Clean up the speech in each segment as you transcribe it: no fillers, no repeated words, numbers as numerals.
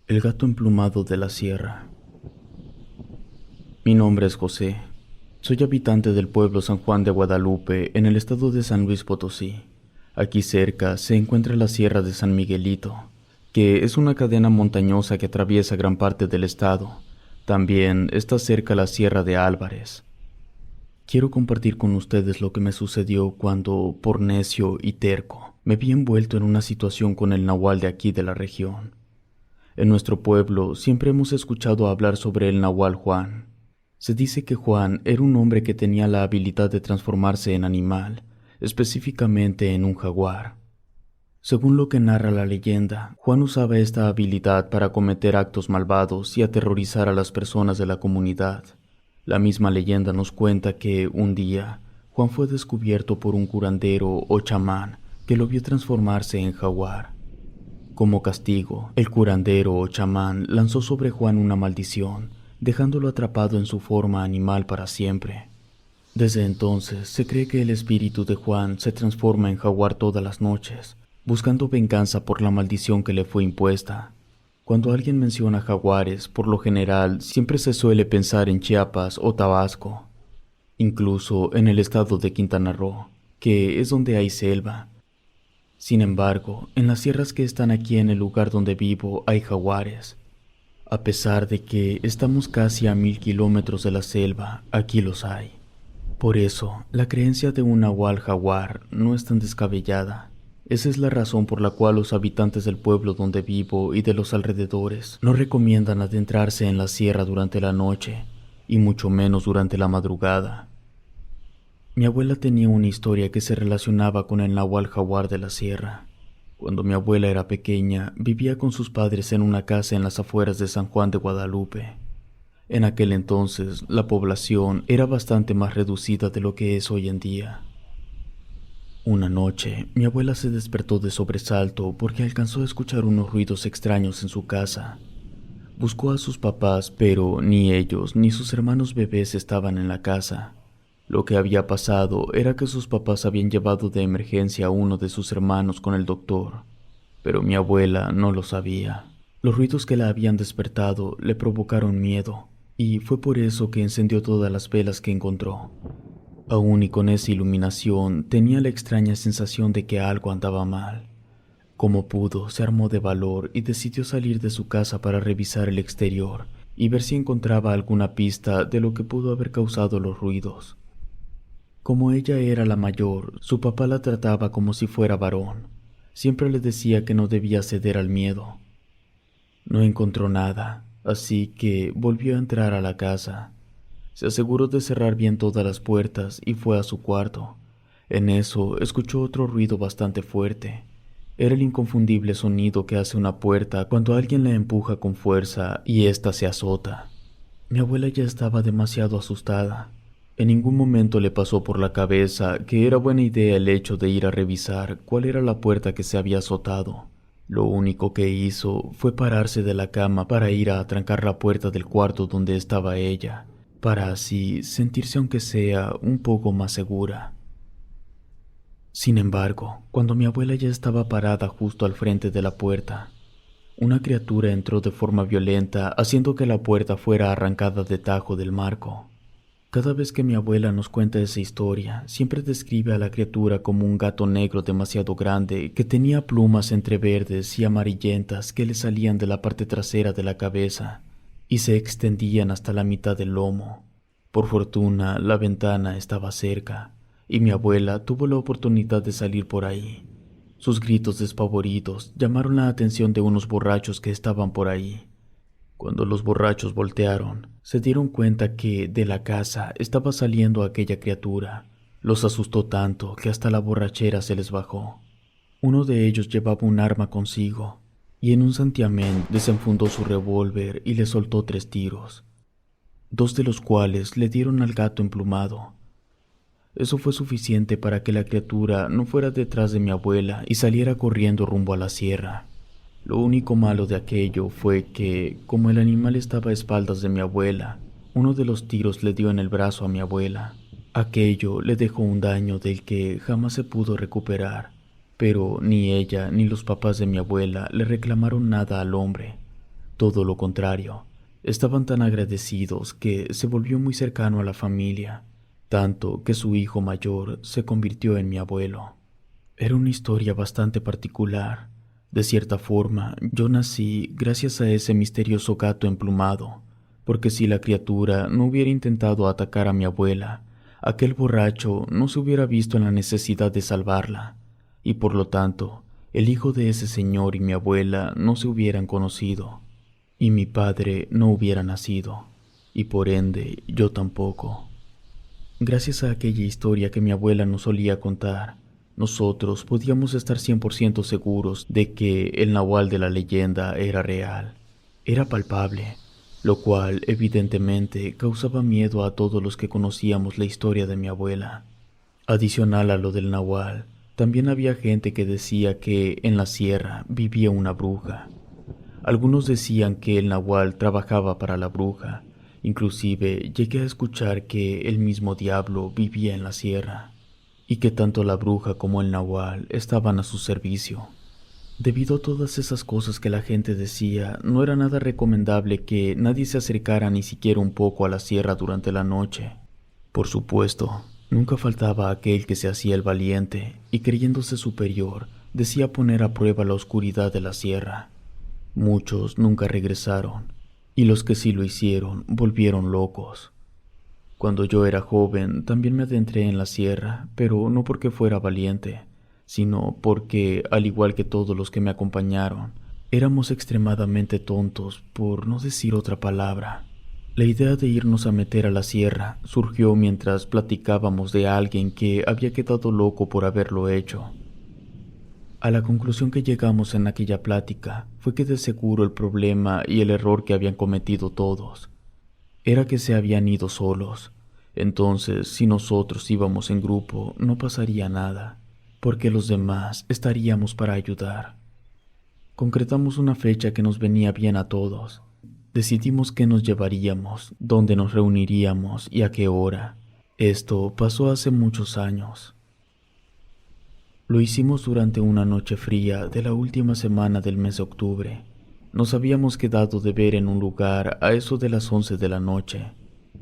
El gato emplumado de la sierra. Mi nombre es José. Soy habitante del pueblo San Juan de Guadalupe, en el estado de San Luis Potosí. Aquí cerca se encuentra la Sierra de San Miguelito, que es una cadena montañosa que atraviesa gran parte del estado. También está cerca la Sierra de Álvarez. Quiero compartir con ustedes lo que me sucedió cuando, por necio y terco, me vi envuelto en una situación con el nahual de aquí de la región. En nuestro pueblo siempre hemos escuchado hablar sobre el nahual Juan. Se dice que Juan era un hombre que tenía la habilidad de transformarse en animal, específicamente en un jaguar. Según lo que narra la leyenda, Juan usaba esta habilidad para cometer actos malvados y aterrorizar a las personas de la comunidad. La misma leyenda nos cuenta que, un día, Juan fue descubierto por un curandero o chamán que lo vio transformarse en jaguar. Como castigo, el curandero o chamán lanzó sobre Juan una maldición, dejándolo atrapado en su forma animal para siempre. Desde entonces, se cree que el espíritu de Juan se transforma en jaguar todas las noches, buscando venganza por la maldición que le fue impuesta. Cuando alguien menciona jaguares, por lo general, siempre se suele pensar en Chiapas o Tabasco, incluso en el estado de Quintana Roo, que es donde hay selva. Sin embargo, en las sierras que están aquí en el lugar donde vivo hay jaguares. A pesar de que estamos casi a 1000 kilómetros de la selva, aquí los hay. Por eso, la creencia de un nahual jaguar no es tan descabellada. Esa es la razón por la cual los habitantes del pueblo donde vivo y de los alrededores no recomiendan adentrarse en la sierra durante la noche, y mucho menos durante la madrugada. Mi abuela tenía una historia que se relacionaba con el nahual jaguar de la sierra. Cuando mi abuela era pequeña, vivía con sus padres en una casa en las afueras de San Juan de Guadalupe. En aquel entonces, la población era bastante más reducida de lo que es hoy en día. Una noche, mi abuela se despertó de sobresalto porque alcanzó a escuchar unos ruidos extraños en su casa. Buscó a sus papás, pero ni ellos ni sus hermanos bebés estaban en la casa. Lo que había pasado era que sus papás habían llevado de emergencia a uno de sus hermanos con el doctor, pero mi abuela no lo sabía. Los ruidos que la habían despertado le provocaron miedo, y fue por eso que encendió todas las velas que encontró. Aún y con esa iluminación, tenía la extraña sensación de que algo andaba mal. Como pudo, se armó de valor y decidió salir de su casa para revisar el exterior y ver si encontraba alguna pista de lo que pudo haber causado los ruidos. Como ella era la mayor, su papá la trataba como si fuera varón. Siempre le decía que no debía ceder al miedo. No encontró nada, así que volvió a entrar a la casa. Se aseguró de cerrar bien todas las puertas y fue a su cuarto. En eso escuchó otro ruido bastante fuerte. Era el inconfundible sonido que hace una puerta cuando alguien la empuja con fuerza y ésta se azota. Mi abuela ya estaba demasiado asustada. En ningún momento le pasó por la cabeza que era buena idea el hecho de ir a revisar cuál era la puerta que se había azotado. Lo único que hizo fue pararse de la cama para ir a atrancar la puerta del cuarto donde estaba ella, para así sentirse aunque sea un poco más segura. Sin embargo, cuando mi abuela ya estaba parada justo al frente de la puerta, una criatura entró de forma violenta, haciendo que la puerta fuera arrancada de tajo del marco. Cada vez que mi abuela nos cuenta esa historia, siempre describe a la criatura como un gato negro demasiado grande que tenía plumas entre verdes y amarillentas que le salían de la parte trasera de la cabeza y se extendían hasta la mitad del lomo. Por fortuna, la ventana estaba cerca y mi abuela tuvo la oportunidad de salir por ahí. Sus gritos despavoridos llamaron la atención de unos borrachos que estaban por ahí. Cuando los borrachos voltearon, se dieron cuenta que de la casa estaba saliendo aquella criatura. Los asustó tanto que hasta la borrachera se les bajó. Uno de ellos llevaba un arma consigo, y en un santiamén desenfundó su revólver y le soltó 3 tiros, 2 de los cuales le dieron al gato emplumado. Eso fue suficiente para que la criatura no fuera detrás de mi abuela y saliera corriendo rumbo a la sierra. Lo único malo de aquello fue que, como el animal estaba a espaldas de mi abuela, uno de los tiros le dio en el brazo a mi abuela. Aquello le dejó un daño del que jamás se pudo recuperar, pero ni ella ni los papás de mi abuela le reclamaron nada al hombre. Todo lo contrario, estaban tan agradecidos que se volvió muy cercano a la familia, tanto que su hijo mayor se convirtió en mi abuelo. Era una historia bastante particular. De cierta forma, yo nací gracias a ese misterioso gato emplumado, porque si la criatura no hubiera intentado atacar a mi abuela, aquel borracho no se hubiera visto en la necesidad de salvarla, y por lo tanto, el hijo de ese señor y mi abuela no se hubieran conocido, y mi padre no hubiera nacido, y por ende yo tampoco. Gracias a aquella historia que mi abuela nos solía contar, nosotros podíamos estar 100% seguros de que el nahual de la leyenda era real, era palpable, lo cual evidentemente causaba miedo a todos los que conocíamos la historia de mi abuela. Adicional a lo del nahual, también había gente que decía que en la sierra vivía una bruja. Algunos decían que el nahual trabajaba para la bruja, inclusive llegué a escuchar que el mismo diablo vivía en la sierra, y que tanto la bruja como el nahual estaban a su servicio. Debido a todas esas cosas que la gente decía, no era nada recomendable que nadie se acercara ni siquiera un poco a la sierra durante la noche. Por supuesto, nunca faltaba aquel que se hacía el valiente y creyéndose superior, decía poner a prueba la oscuridad de la sierra. Muchos nunca regresaron, y los que sí lo hicieron volvieron locos. Cuando yo era joven también me adentré en la sierra, pero no porque fuera valiente, sino porque, al igual que todos los que me acompañaron, éramos extremadamente tontos, por no decir otra palabra. La idea de irnos a meter a la sierra surgió mientras platicábamos de alguien que había quedado loco por haberlo hecho. A la conclusión que llegamos en aquella plática fue que de seguro el problema y el error que habían cometido todos era que se habían ido solos. Entonces, si nosotros íbamos en grupo, no pasaría nada, porque los demás estaríamos para ayudar. Concretamos una fecha que nos venía bien a todos. Decidimos qué nos llevaríamos, dónde nos reuniríamos y a qué hora. Esto pasó hace muchos años. Lo hicimos durante una noche fría de la última semana del mes de octubre. Nos habíamos quedado de ver en un lugar a eso de las 11 de la noche.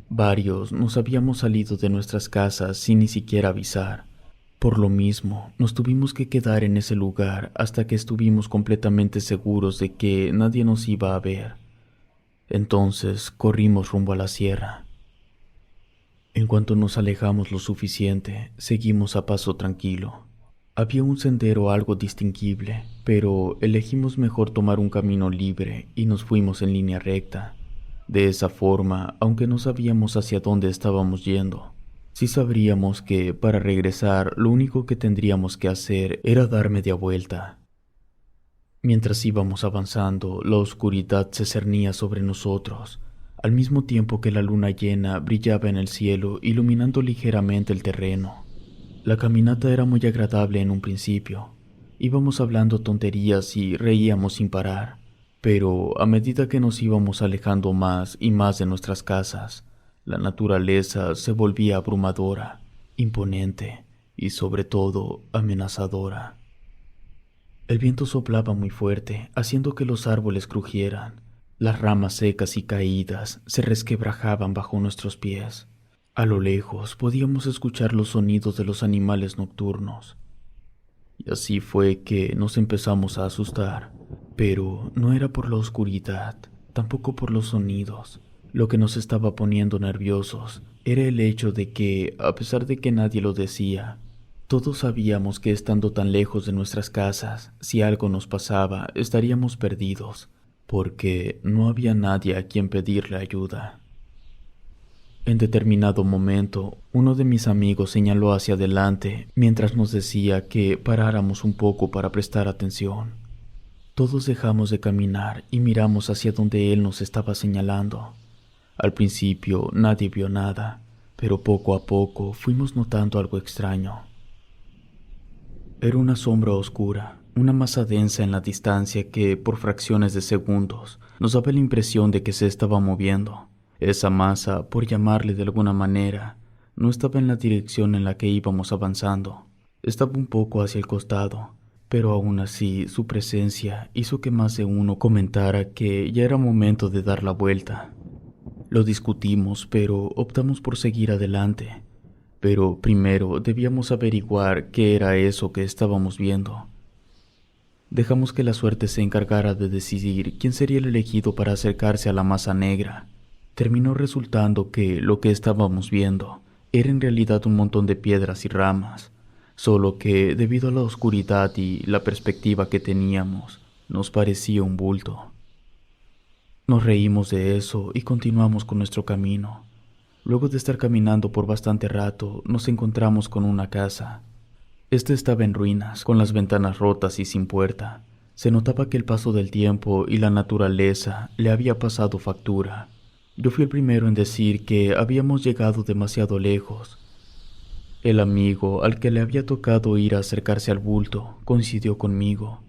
Varios nos habíamos salido de nuestras casas sin ni siquiera avisar. Por lo mismo, nos tuvimos que quedar en ese lugar hasta que estuvimos completamente seguros de que nadie nos iba a ver. Entonces corrimos rumbo a la sierra. En cuanto nos alejamos lo suficiente, seguimos a paso tranquilo. Había un sendero algo distinguible, pero elegimos mejor tomar un camino libre y nos fuimos en línea recta. De esa forma, aunque no sabíamos hacia dónde estábamos yendo, sí sabríamos que para regresar lo único que tendríamos que hacer era dar media vuelta. Mientras íbamos avanzando, la oscuridad se cernía sobre nosotros, al mismo tiempo que la luna llena brillaba en el cielo, iluminando ligeramente el terreno. La caminata era muy agradable en un principio. Íbamos hablando tonterías y reíamos sin parar, pero a medida que nos íbamos alejando más y más de nuestras casas, la naturaleza se volvía abrumadora, imponente y sobre todo amenazadora. El viento soplaba muy fuerte, haciendo que los árboles crujieran. Las ramas secas y caídas se resquebrajaban bajo nuestros pies. A lo lejos podíamos escuchar los sonidos de los animales nocturnos. Y así fue que nos empezamos a asustar, pero no era por la oscuridad, tampoco por los sonidos. Lo que nos estaba poniendo nerviosos era el hecho de que, a pesar de que nadie lo decía, todos sabíamos que estando tan lejos de nuestras casas, si algo nos pasaba, estaríamos perdidos, porque no había nadie a quien pedirle ayuda. En determinado momento, uno de mis amigos señaló hacia adelante mientras nos decía que paráramos un poco para prestar atención. Todos dejamos de caminar y miramos hacia donde él nos estaba señalando. Al principio nadie vio nada, pero poco a poco fuimos notando algo extraño. Era una sombra oscura, una masa densa en la distancia que, por fracciones de segundos, nos daba la impresión de que se estaba moviendo. Esa masa, por llamarle de alguna manera, no estaba en la dirección en la que íbamos avanzando. Estaba un poco hacia el costado, pero aún así su presencia hizo que más de uno comentara que ya era momento de dar la vuelta. Lo discutimos, pero optamos por seguir adelante. Pero primero debíamos averiguar qué era eso que estábamos viendo. Dejamos que la suerte se encargara de decidir quién sería el elegido para acercarse a la masa negra. Terminó resultando que lo que estábamos viendo era en realidad un montón de piedras y ramas, solo que debido a la oscuridad y la perspectiva que teníamos, nos parecía un bulto. Nos reímos de eso y continuamos con nuestro camino. Luego de estar caminando por bastante rato, nos encontramos con una casa. Esta estaba en ruinas, con las ventanas rotas y sin puerta. Se notaba que el paso del tiempo y la naturaleza le había pasado factura. Yo fui el primero en decir que habíamos llegado demasiado lejos. El amigo al que le había tocado ir a acercarse al bulto coincidió conmigo.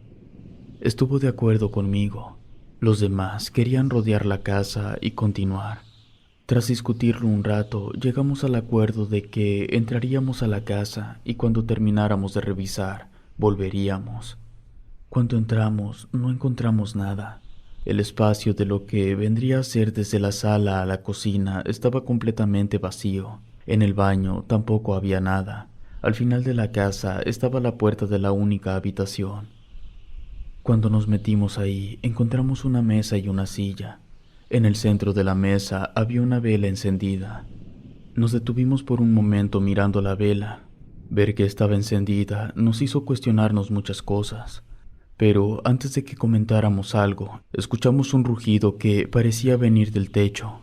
Estuvo de acuerdo conmigo. Los demás querían rodear la casa y continuar. Tras discutirlo un rato, llegamos al acuerdo de que entraríamos a la casa y cuando termináramos de revisar, volveríamos. Cuando entramos, no encontramos nada. El espacio de lo que vendría a ser desde la sala a la cocina estaba completamente vacío. En el baño tampoco había nada. Al final de la casa estaba la puerta de la única habitación. Cuando nos metimos ahí, encontramos una mesa y una silla. En el centro de la mesa había una vela encendida. Nos detuvimos por un momento mirando la vela. Ver que estaba encendida nos hizo cuestionarnos muchas cosas. Pero antes de que comentáramos algo, escuchamos un rugido que parecía venir del techo.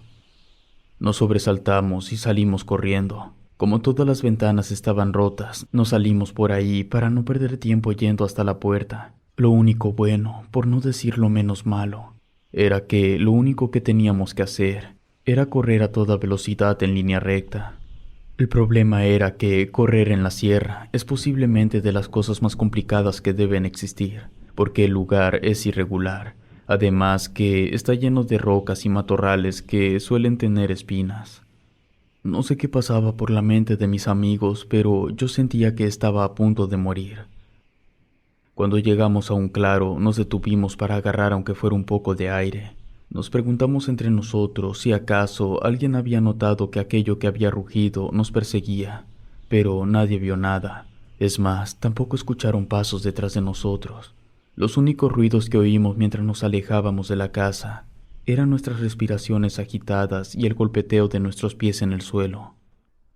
Nos sobresaltamos y salimos corriendo. Como todas las ventanas estaban rotas, nos salimos por ahí para no perder tiempo yendo hasta la puerta. Lo único bueno, por no decir lo menos malo, era que lo único que teníamos que hacer era correr a toda velocidad en línea recta. El problema era que correr en la sierra es posiblemente de las cosas más complicadas que deben existir, porque el lugar es irregular, además que está lleno de rocas y matorrales que suelen tener espinas. No sé qué pasaba por la mente de mis amigos, pero yo sentía que estaba a punto de morir. Cuando llegamos a un claro, nos detuvimos para agarrar aunque fuera un poco de aire. Nos preguntamos entre nosotros si acaso alguien había notado que aquello que había rugido nos perseguía, pero nadie vio nada. Es más, tampoco escucharon pasos detrás de nosotros. Los únicos ruidos que oímos mientras nos alejábamos de la casa eran nuestras respiraciones agitadas y el golpeteo de nuestros pies en el suelo.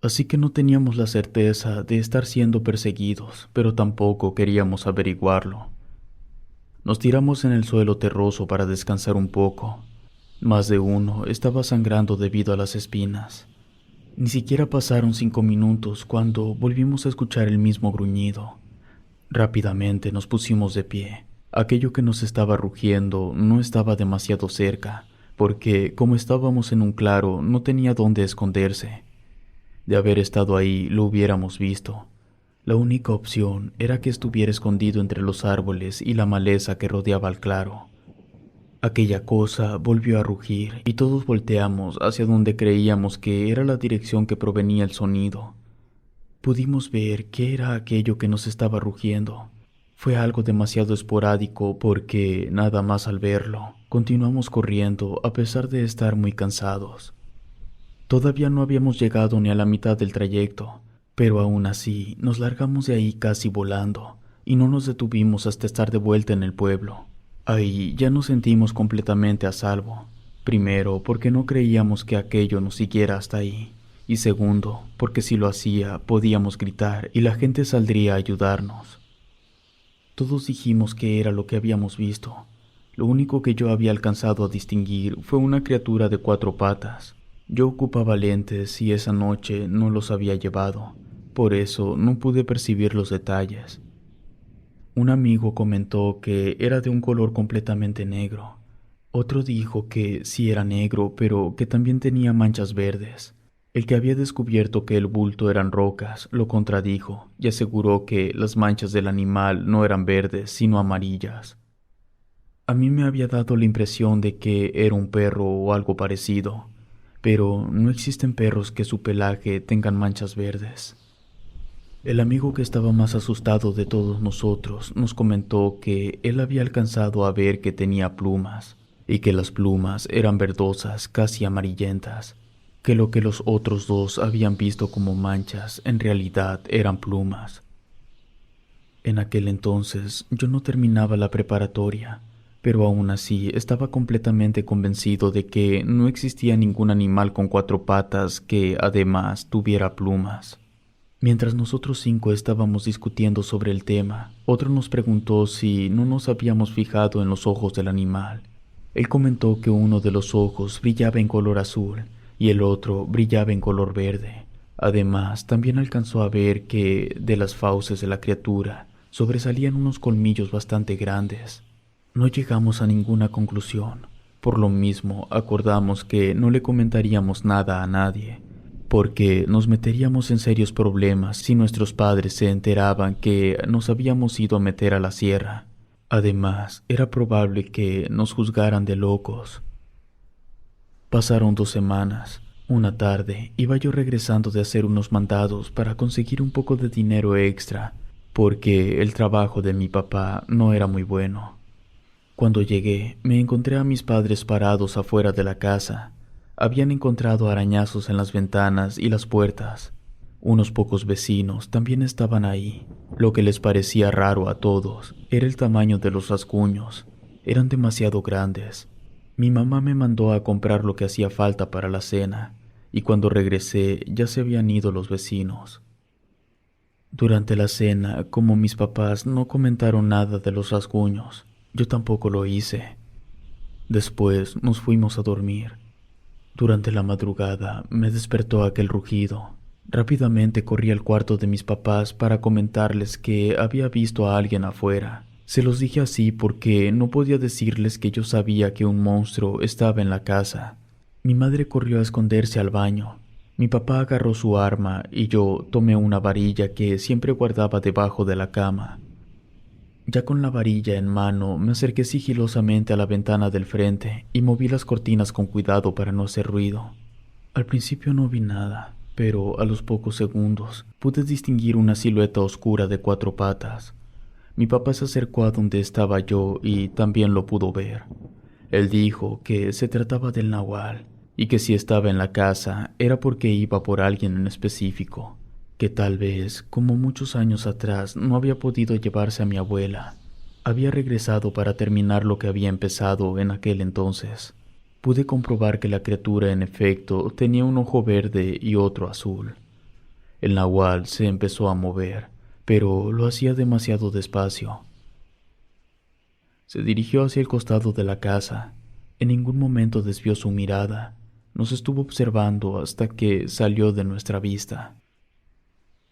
Así que no teníamos la certeza de estar siendo perseguidos, pero tampoco queríamos averiguarlo. Nos tiramos en el suelo terroso para descansar un poco. Más de uno estaba sangrando debido a las espinas. Ni siquiera pasaron 5 minutos cuando volvimos a escuchar el mismo gruñido. Rápidamente nos pusimos de pie. Aquello que nos estaba rugiendo no estaba demasiado cerca, porque como estábamos en un claro no tenía dónde esconderse. De haber estado ahí lo hubiéramos visto. La única opción era que estuviera escondido entre los árboles y la maleza que rodeaba el claro. Aquella cosa volvió a rugir y todos volteamos hacia donde creíamos que era la dirección que provenía el sonido. Pudimos ver qué era aquello que nos estaba rugiendo. Fue algo demasiado esporádico porque, nada más al verlo, continuamos corriendo a pesar de estar muy cansados. Todavía no habíamos llegado ni a la mitad del trayecto, pero aún así nos largamos de ahí casi volando y no nos detuvimos hasta estar de vuelta en el pueblo. Ahí ya nos sentimos completamente a salvo. Primero, porque no creíamos que aquello nos siguiera hasta ahí. Y segundo, porque si lo hacía, podíamos gritar y la gente saldría a ayudarnos. Todos dijimos que era lo que habíamos visto. Lo único que yo había alcanzado a distinguir fue una criatura de 4 patas. Yo ocupaba lentes y esa noche no los había llevado, por eso no pude percibir los detalles. Un amigo comentó que era de un color completamente negro. Otro dijo que sí era negro, pero que también tenía manchas verdes. El que había descubierto que el bulto eran rocas lo contradijo y aseguró que las manchas del animal no eran verdes, sino amarillas. A mí me había dado la impresión de que era un perro o algo parecido, pero no existen perros que su pelaje tengan manchas verdes. El amigo que estaba más asustado de todos nosotros nos comentó que él había alcanzado a ver que tenía plumas, y que las plumas eran verdosas, casi amarillentas, que lo que los otros dos habían visto como manchas en realidad eran plumas. En aquel entonces yo no terminaba la preparatoria, pero aún así estaba completamente convencido de que no existía ningún animal con cuatro patas que, además, tuviera plumas. Mientras nosotros cinco estábamos discutiendo sobre el tema, otro nos preguntó si no nos habíamos fijado en los ojos del animal. Él comentó que uno de los ojos brillaba en color azul y el otro brillaba en color verde. Además, también alcanzó a ver que de las fauces de la criatura sobresalían unos colmillos bastante grandes. No llegamos a ninguna conclusión. Por lo mismo, acordamos que no le comentaríamos nada a nadie, porque nos meteríamos en serios problemas si nuestros padres se enteraban que nos habíamos ido a meter a la sierra. Además, era probable que nos juzgaran de locos. Pasaron 2 semanas. Una tarde iba yo regresando de hacer unos mandados para conseguir un poco de dinero extra, porque el trabajo de mi papá no era muy bueno. Cuando llegué, me encontré a mis padres parados afuera de la casa. Habían encontrado arañazos en las ventanas y las puertas. Unos pocos vecinos también estaban ahí. Lo que les parecía raro a todos era el tamaño de los rasguños. Eran demasiado grandes. Mi mamá me mandó a comprar lo que hacía falta para la cena, y cuando regresé ya se habían ido los vecinos. Durante la cena, como mis papás no comentaron nada de los rasguños, yo tampoco lo hice. Después nos fuimos a dormir. Durante la madrugada me despertó aquel rugido. Rápidamente corrí al cuarto de mis papás para comentarles que había visto a alguien afuera. Se los dije así porque no podía decirles que yo sabía que un monstruo estaba en la casa. Mi madre corrió a esconderse al baño. Mi papá agarró su arma y yo tomé una varilla que siempre guardaba debajo de la cama. Ya con la varilla en mano, me acerqué sigilosamente a la ventana del frente y moví las cortinas con cuidado para no hacer ruido. Al principio no vi nada, pero a los pocos segundos pude distinguir una silueta oscura de 4 patas. Mi papá se acercó a donde estaba yo y también lo pudo ver. Él dijo que se trataba del nahual y que si estaba en la casa era porque iba por alguien en específico, que tal vez, como muchos años atrás, no había podido llevarse a mi abuela. Había regresado para terminar lo que había empezado en aquel entonces. Pude comprobar que la criatura en efecto tenía un ojo verde y otro azul. El nahual se empezó a mover, pero lo hacía demasiado despacio. Se dirigió hacia el costado de la casa. En ningún momento desvió su mirada. Nos estuvo observando hasta que salió de nuestra vista.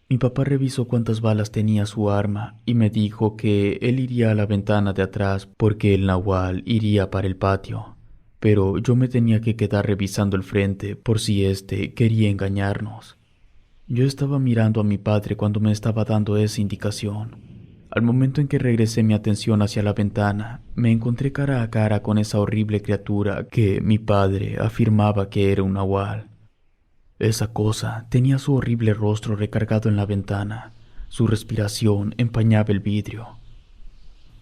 Mi papá revisó cuántas balas tenía su arma y me dijo que él iría a la ventana de atrás porque el nahual iría para el patio, pero yo me tenía que quedar revisando el frente por si éste quería engañarnos. Yo estaba mirando a mi padre cuando me estaba dando esa indicación. Al momento en que regresé mi atención hacia la ventana, me encontré cara a cara con esa horrible criatura que mi padre afirmaba que era un nahual. Esa cosa tenía su horrible rostro recargado en la ventana. Su respiración empañaba el vidrio.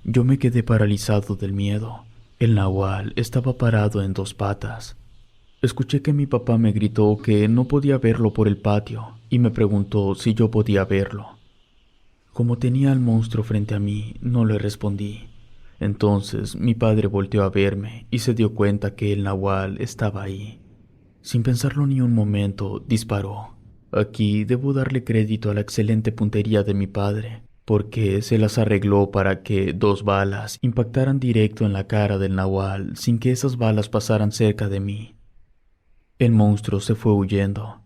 Yo me quedé paralizado del miedo. El nahual estaba parado en 2 patas. Escuché que mi papá me gritó que no podía verlo por el patio y me preguntó si yo podía verlo. Como tenía al monstruo frente a mí, no le respondí. Entonces mi padre volteó a verme y se dio cuenta que el nahual estaba ahí. Sin pensarlo ni un momento, disparó. Aquí debo darle crédito a la excelente puntería de mi padre, porque se las arregló para que 2 balas impactaran directo en la cara del nahual sin que esas balas pasaran cerca de mí. El monstruo se fue huyendo.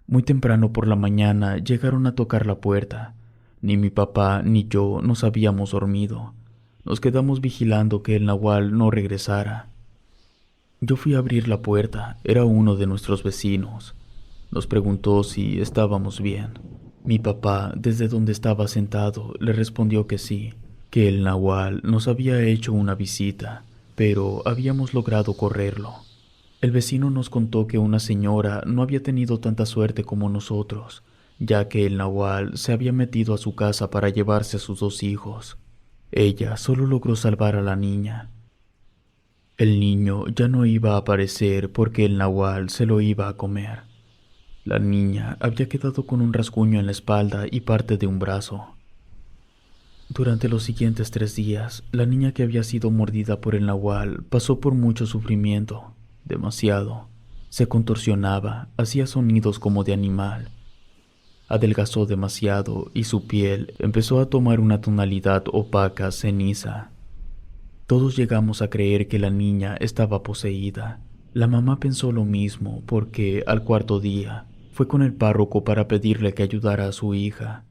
Muy temprano por la mañana llegaron a tocar la puerta. Ni mi papá ni yo nos habíamos dormido. Nos quedamos vigilando que el nahual no regresara. Yo fui a abrir la puerta. Era uno de nuestros vecinos. Nos preguntó si estábamos bien. Mi papá, desde donde estaba sentado, le respondió que sí, que el nahual nos había hecho una visita, pero habíamos logrado correrlo. El vecino nos contó que una señora no había tenido tanta suerte como nosotros, ya que el nahual se había metido a su casa para llevarse a sus 2 hijos. Ella solo logró salvar a la niña. El niño ya no iba a aparecer porque el nahual se lo iba a comer. La niña había quedado con un rasguño en la espalda y parte de un brazo. Durante los siguientes 3 días, la niña que había sido mordida por el nahual pasó por mucho sufrimiento, demasiado. Se contorsionaba, hacía sonidos como de animal. Adelgazó demasiado y su piel empezó a tomar una tonalidad opaca ceniza. Todos llegamos a creer que la niña estaba poseída. La mamá pensó lo mismo porque al 4.er día fue con el párroco para pedirle que ayudara a su hija.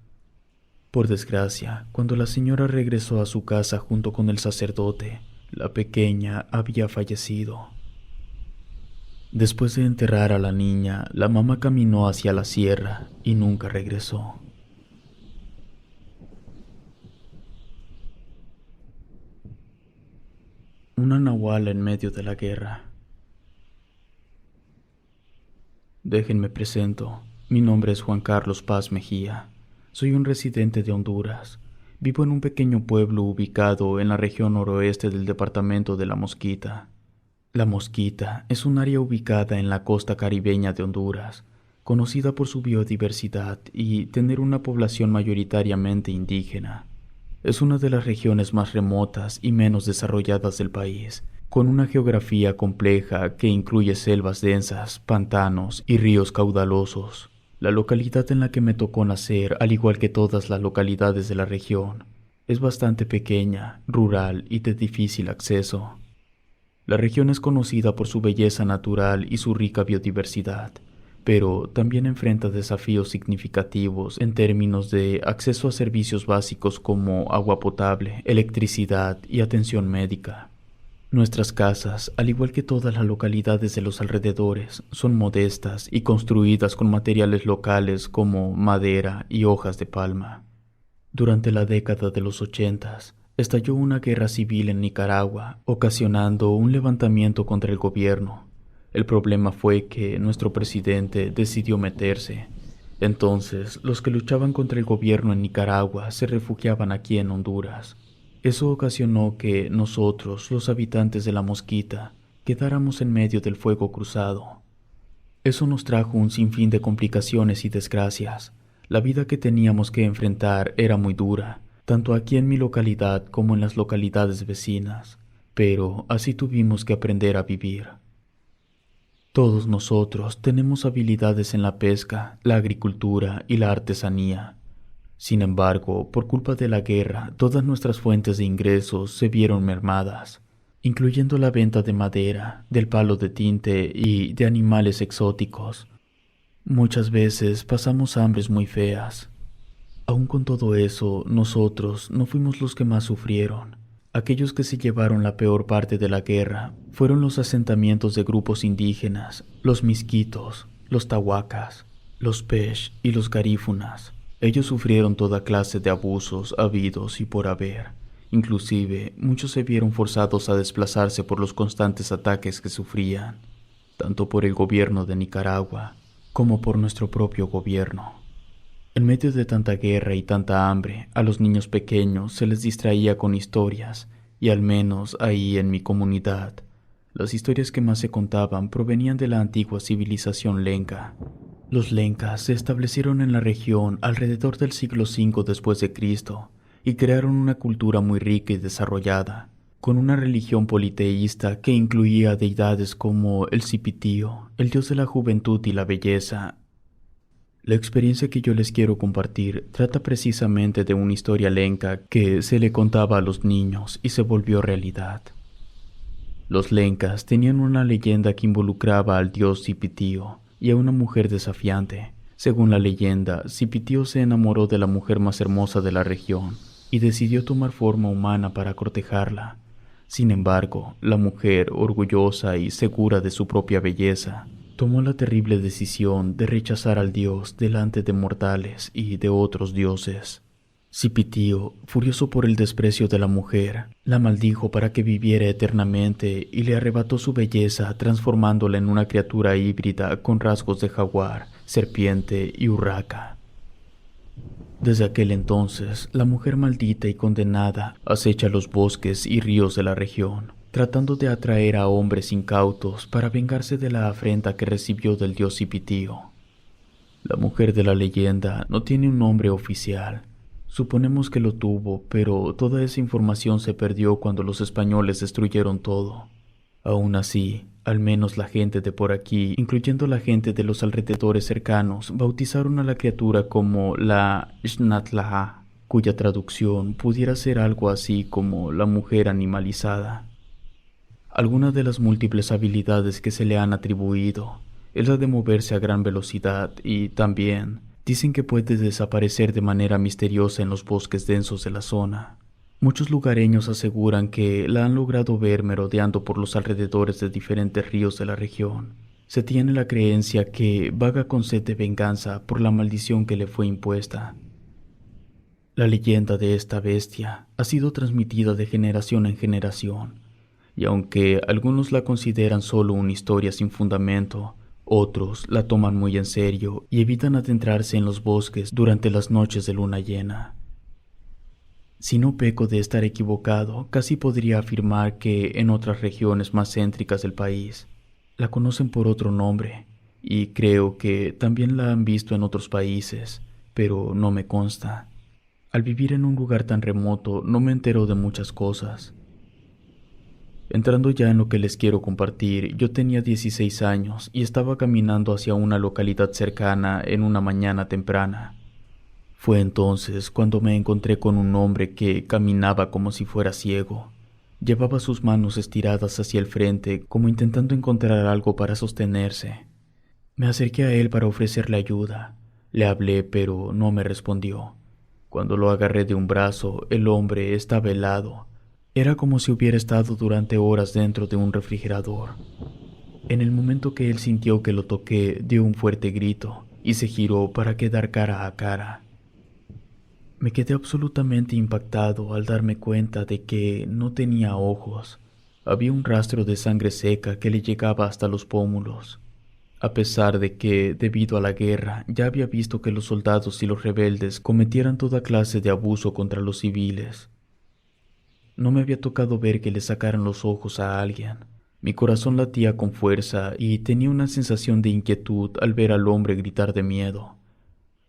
Por desgracia, cuando la señora regresó a su casa junto con el sacerdote, la pequeña había fallecido. Después de enterrar a la niña, la mamá caminó hacia la sierra y nunca regresó. Una nahuala en medio de la guerra. Déjenme presento. Mi nombre es Juan Carlos Paz Mejía. Soy un residente de Honduras. Vivo en un pequeño pueblo ubicado en la región noroeste del departamento de La Mosquita. La Mosquita es un área ubicada en la costa caribeña de Honduras, conocida por su biodiversidad y tener una población mayoritariamente indígena. Es una de las regiones más remotas y menos desarrolladas del país, con una geografía compleja que incluye selvas densas, pantanos y ríos caudalosos. La localidad en la que me tocó nacer, al igual que todas las localidades de la región, es bastante pequeña, rural y de difícil acceso. La región es conocida por su belleza natural y su rica biodiversidad, pero también enfrenta desafíos significativos en términos de acceso a servicios básicos como agua potable, electricidad y atención médica. Nuestras casas, al igual que todas las localidades de los alrededores, son modestas y construidas con materiales locales como madera y hojas de palma. Durante la década de los 80, estalló una guerra civil en Nicaragua, ocasionando un levantamiento contra el gobierno. El problema fue que nuestro presidente decidió meterse. Entonces, los que luchaban contra el gobierno en Nicaragua se refugiaban aquí en Honduras. Eso ocasionó que nosotros, los habitantes de La Mosquita, quedáramos en medio del fuego cruzado. Eso nos trajo un sinfín de complicaciones y desgracias. La vida que teníamos que enfrentar era muy dura, tanto aquí en mi localidad como en las localidades vecinas, pero así tuvimos que aprender a vivir. Todos nosotros tenemos habilidades en la pesca, la agricultura y la artesanía. Sin embargo, por culpa de la guerra, todas nuestras fuentes de ingresos se vieron mermadas, incluyendo la venta de madera, del palo de tinte y de animales exóticos. Muchas veces pasamos hambres muy feas. Aún con todo eso, nosotros no fuimos los que más sufrieron. Aquellos que se llevaron la peor parte de la guerra fueron los asentamientos de grupos indígenas, los misquitos, los tahuacas, los pesh y los garífunas. Ellos sufrieron toda clase de abusos habidos y por haber. Inclusive, muchos se vieron forzados a desplazarse por los constantes ataques que sufrían, tanto por el gobierno de Nicaragua como por nuestro propio gobierno. En medio de tanta guerra y tanta hambre, a los niños pequeños se les distraía con historias, y al menos ahí en mi comunidad, las historias que más se contaban provenían de la antigua civilización lenca. Los lencas se establecieron en la región alrededor del siglo V después de Cristo y crearon una cultura muy rica y desarrollada, con una religión politeísta que incluía deidades como el Cipitío, el dios de la juventud y la belleza. La experiencia que yo les quiero compartir trata precisamente de una historia lenca que se le contaba a los niños y se volvió realidad. Los lencas tenían una leyenda que involucraba al dios Cipitío y a una mujer desafiante. Según la leyenda, Cipitío se enamoró de la mujer más hermosa de la región y decidió tomar forma humana para cortejarla. Sin embargo, la mujer, orgullosa y segura de su propia belleza, tomó la terrible decisión de rechazar al dios delante de mortales y de otros dioses. Cipitío, furioso por el desprecio de la mujer, la maldijo para que viviera eternamente y le arrebató su belleza transformándola en una criatura híbrida con rasgos de jaguar, serpiente y urraca. Desde aquel entonces, la mujer maldita y condenada acecha los bosques y ríos de la región, tratando de atraer a hombres incautos para vengarse de la afrenta que recibió del dios Hipitío. La mujer de la leyenda no tiene un nombre oficial. Suponemos que lo tuvo, pero toda esa información se perdió cuando los españoles destruyeron todo. Aún así, al menos la gente de por aquí, incluyendo la gente de los alrededores cercanos, bautizaron a la criatura como la Xnatlaha, cuya traducción pudiera ser algo así como la mujer animalizada. Algunas de las múltiples habilidades que se le han atribuido es la de moverse a gran velocidad y también dicen que puede desaparecer de manera misteriosa en los bosques densos de la zona. Muchos lugareños aseguran que la han logrado ver merodeando por los alrededores de diferentes ríos de la región. Se tiene la creencia que vaga con sed de venganza por la maldición que le fue impuesta. La leyenda de esta bestia ha sido transmitida de generación en generación, y aunque algunos la consideran solo una historia sin fundamento, otros la toman muy en serio y evitan adentrarse en los bosques durante las noches de luna llena. Si no peco de estar equivocado, casi podría afirmar que en otras regiones más céntricas del país la conocen por otro nombre, y creo que también la han visto en otros países, pero no me consta. Al vivir en un lugar tan remoto no me entero de muchas cosas. Entrando ya en lo que les quiero compartir, yo tenía 16 años y estaba caminando hacia una localidad cercana en una mañana temprana. Fue entonces cuando me encontré con un hombre que caminaba como si fuera ciego. Llevaba sus manos estiradas hacia el frente como intentando encontrar algo para sostenerse. Me acerqué a él para ofrecerle ayuda. Le hablé, pero no me respondió. Cuando lo agarré de un brazo, el hombre estaba helado. Era como si hubiera estado durante horas dentro de un refrigerador. En el momento que él sintió que lo toqué, dio un fuerte grito y se giró para quedar cara a cara. Me quedé absolutamente impactado al darme cuenta de que no tenía ojos. Había un rastro de sangre seca que le llegaba hasta los pómulos. A pesar de que, debido a la guerra, ya había visto que los soldados y los rebeldes cometieran toda clase de abuso contra los civiles. No me había tocado ver que le sacaran los ojos a alguien. Mi corazón latía con fuerza y tenía una sensación de inquietud al ver al hombre gritar de miedo.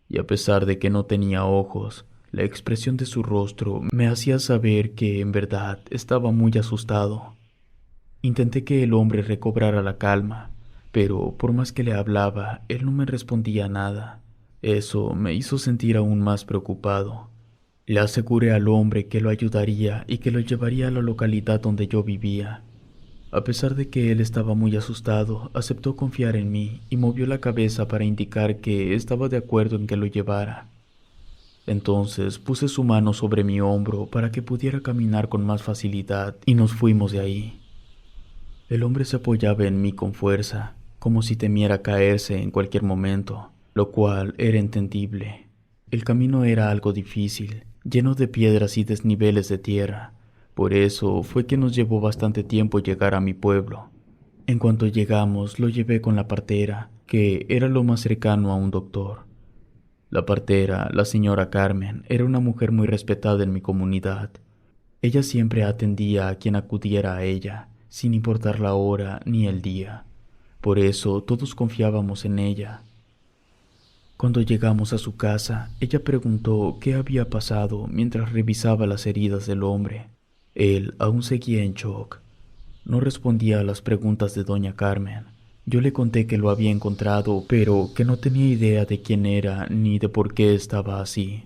Y a pesar de que no tenía ojos, la expresión de su rostro me hacía saber que en verdad estaba muy asustado. Intenté que el hombre recobrara la calma, pero por más que le hablaba, él no me respondía nada. Eso me hizo sentir aún más preocupado. Le aseguré al hombre que lo ayudaría y que lo llevaría a la localidad donde yo vivía. A pesar de que él estaba muy asustado, aceptó confiar en mí y movió la cabeza para indicar que estaba de acuerdo en que lo llevara. Entonces puse su mano sobre mi hombro para que pudiera caminar con más facilidad y nos fuimos de ahí. El hombre se apoyaba en mí con fuerza, como si temiera caerse en cualquier momento, lo cual era entendible. El camino era algo difícil, lleno de piedras y desniveles de tierra. Por eso fue que nos llevó bastante tiempo llegar a mi pueblo. En cuanto llegamos, lo llevé con la partera, que era lo más cercano a un doctor. La partera, la señora Carmen, era una mujer muy respetada en mi comunidad. Ella siempre atendía a quien acudiera a ella, sin importar la hora ni el día. Por eso todos confiábamos en ella. Cuando llegamos a su casa, ella preguntó qué había pasado mientras revisaba las heridas del hombre. Él aún seguía en shock. No respondía a las preguntas de doña Carmen. Yo le conté que lo había encontrado, pero que no tenía idea de quién era ni de por qué estaba así.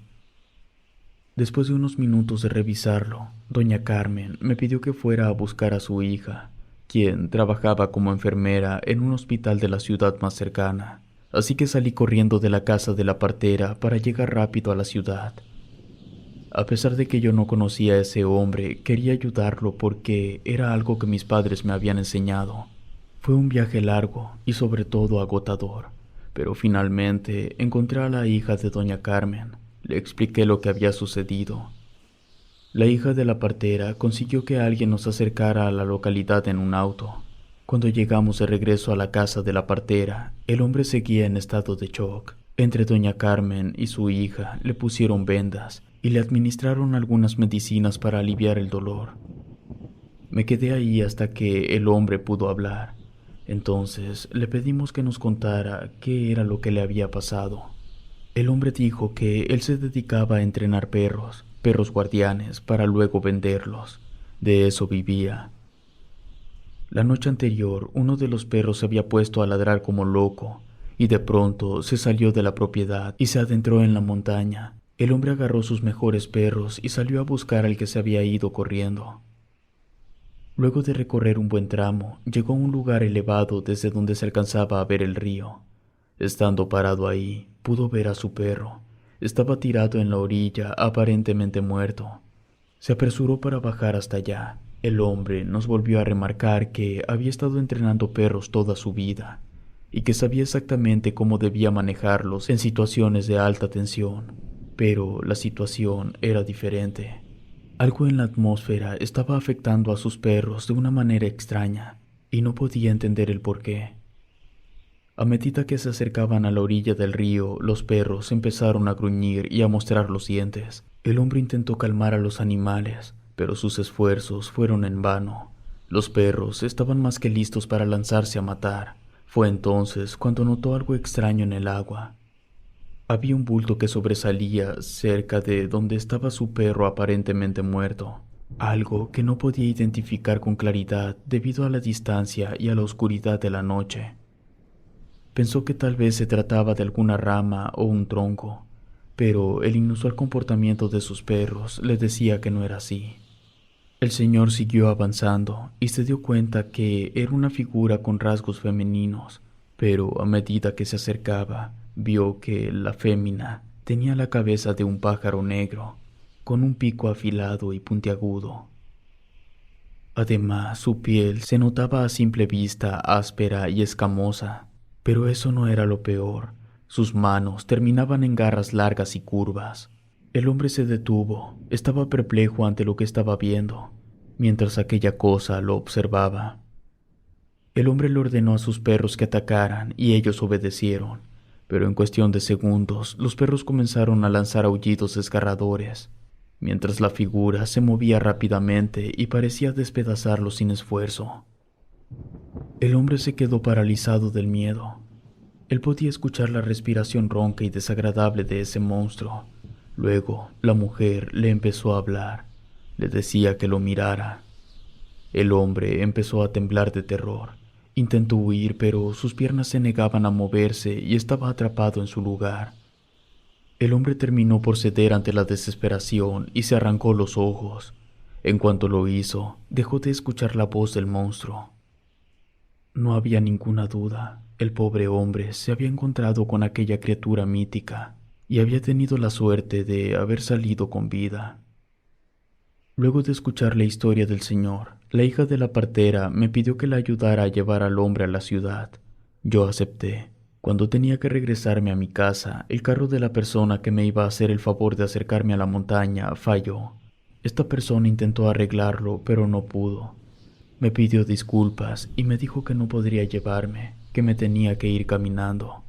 Después de unos minutos de revisarlo, doña Carmen me pidió que fuera a buscar a su hija, quien trabajaba como enfermera en un hospital de la ciudad más cercana. Así que salí corriendo de la casa de la partera para llegar rápido a la ciudad. A pesar de que yo no conocía a ese hombre, quería ayudarlo porque era algo que mis padres me habían enseñado. Fue un viaje largo y sobre todo agotador, pero finalmente encontré a la hija de doña Carmen. Le expliqué lo que había sucedido. La hija de la partera consiguió que alguien nos acercara a la localidad en un auto. Cuando llegamos de regreso a la casa de la partera, el hombre seguía en estado de shock. Entre doña Carmen y su hija le pusieron vendas y le administraron algunas medicinas para aliviar el dolor. Me quedé ahí hasta que el hombre pudo hablar. Entonces le pedimos que nos contara qué era lo que le había pasado. El hombre dijo que él se dedicaba a entrenar perros guardianes, para luego venderlos. De eso vivía. La noche anterior, uno de los perros se había puesto a ladrar como loco, y de pronto se salió de la propiedad y se adentró en la montaña. El hombre agarró sus mejores perros y salió a buscar al que se había ido corriendo. Luego de recorrer un buen tramo, llegó a un lugar elevado desde donde se alcanzaba a ver el río. Estando parado ahí, pudo ver a su perro. Estaba tirado en la orilla, aparentemente muerto. Se apresuró para bajar hasta allá. El hombre nos volvió a remarcar que había estado entrenando perros toda su vida y que sabía exactamente cómo debía manejarlos en situaciones de alta tensión, pero la situación era diferente. Algo en la atmósfera estaba afectando a sus perros de una manera extraña y no podía entender el porqué. A medida que se acercaban a la orilla del río, los perros empezaron a gruñir y a mostrar los dientes. El hombre intentó calmar a los animales, pero sus esfuerzos fueron en vano. Los perros estaban más que listos para lanzarse a matar. Fue entonces cuando notó algo extraño en el agua. Había un bulto que sobresalía cerca de donde estaba su perro aparentemente muerto, algo que no podía identificar con claridad debido a la distancia y a la oscuridad de la noche. Pensó que tal vez se trataba de alguna rama o un tronco, pero el inusual comportamiento de sus perros le decía que no era así. El señor siguió avanzando y se dio cuenta que era una figura con rasgos femeninos, pero a medida que se acercaba, vio que la fémina tenía la cabeza de un pájaro negro, con un pico afilado y puntiagudo. Además, su piel se notaba a simple vista áspera y escamosa, pero eso no era lo peor. Sus manos terminaban en garras largas y curvas. El hombre se detuvo, estaba perplejo ante lo que estaba viendo, mientras aquella cosa lo observaba. El hombre le ordenó a sus perros que atacaran y ellos obedecieron, pero en cuestión de segundos los perros comenzaron a lanzar aullidos desgarradores, mientras la figura se movía rápidamente y parecía despedazarlos sin esfuerzo. El hombre se quedó paralizado del miedo. Él podía escuchar la respiración ronca y desagradable de ese monstruo. Luego, la mujer le empezó a hablar. Le decía que lo mirara. El hombre empezó a temblar de terror. Intentó huir, pero sus piernas se negaban a moverse y estaba atrapado en su lugar. El hombre terminó por ceder ante la desesperación y se arrancó los ojos. En cuanto lo hizo, dejó de escuchar la voz del monstruo. No había ninguna duda. El pobre hombre se había encontrado con aquella criatura mítica y había tenido la suerte de haber salido con vida. Luego de escuchar la historia del señor, la hija de la partera me pidió que la ayudara a llevar al hombre a la ciudad. Yo acepté. Cuando tenía que regresarme a mi casa, el carro de la persona que me iba a hacer el favor de acercarme a la montaña falló. Esta persona intentó arreglarlo, pero no pudo. Me pidió disculpas y me dijo que no podría llevarme, que me tenía que ir caminando.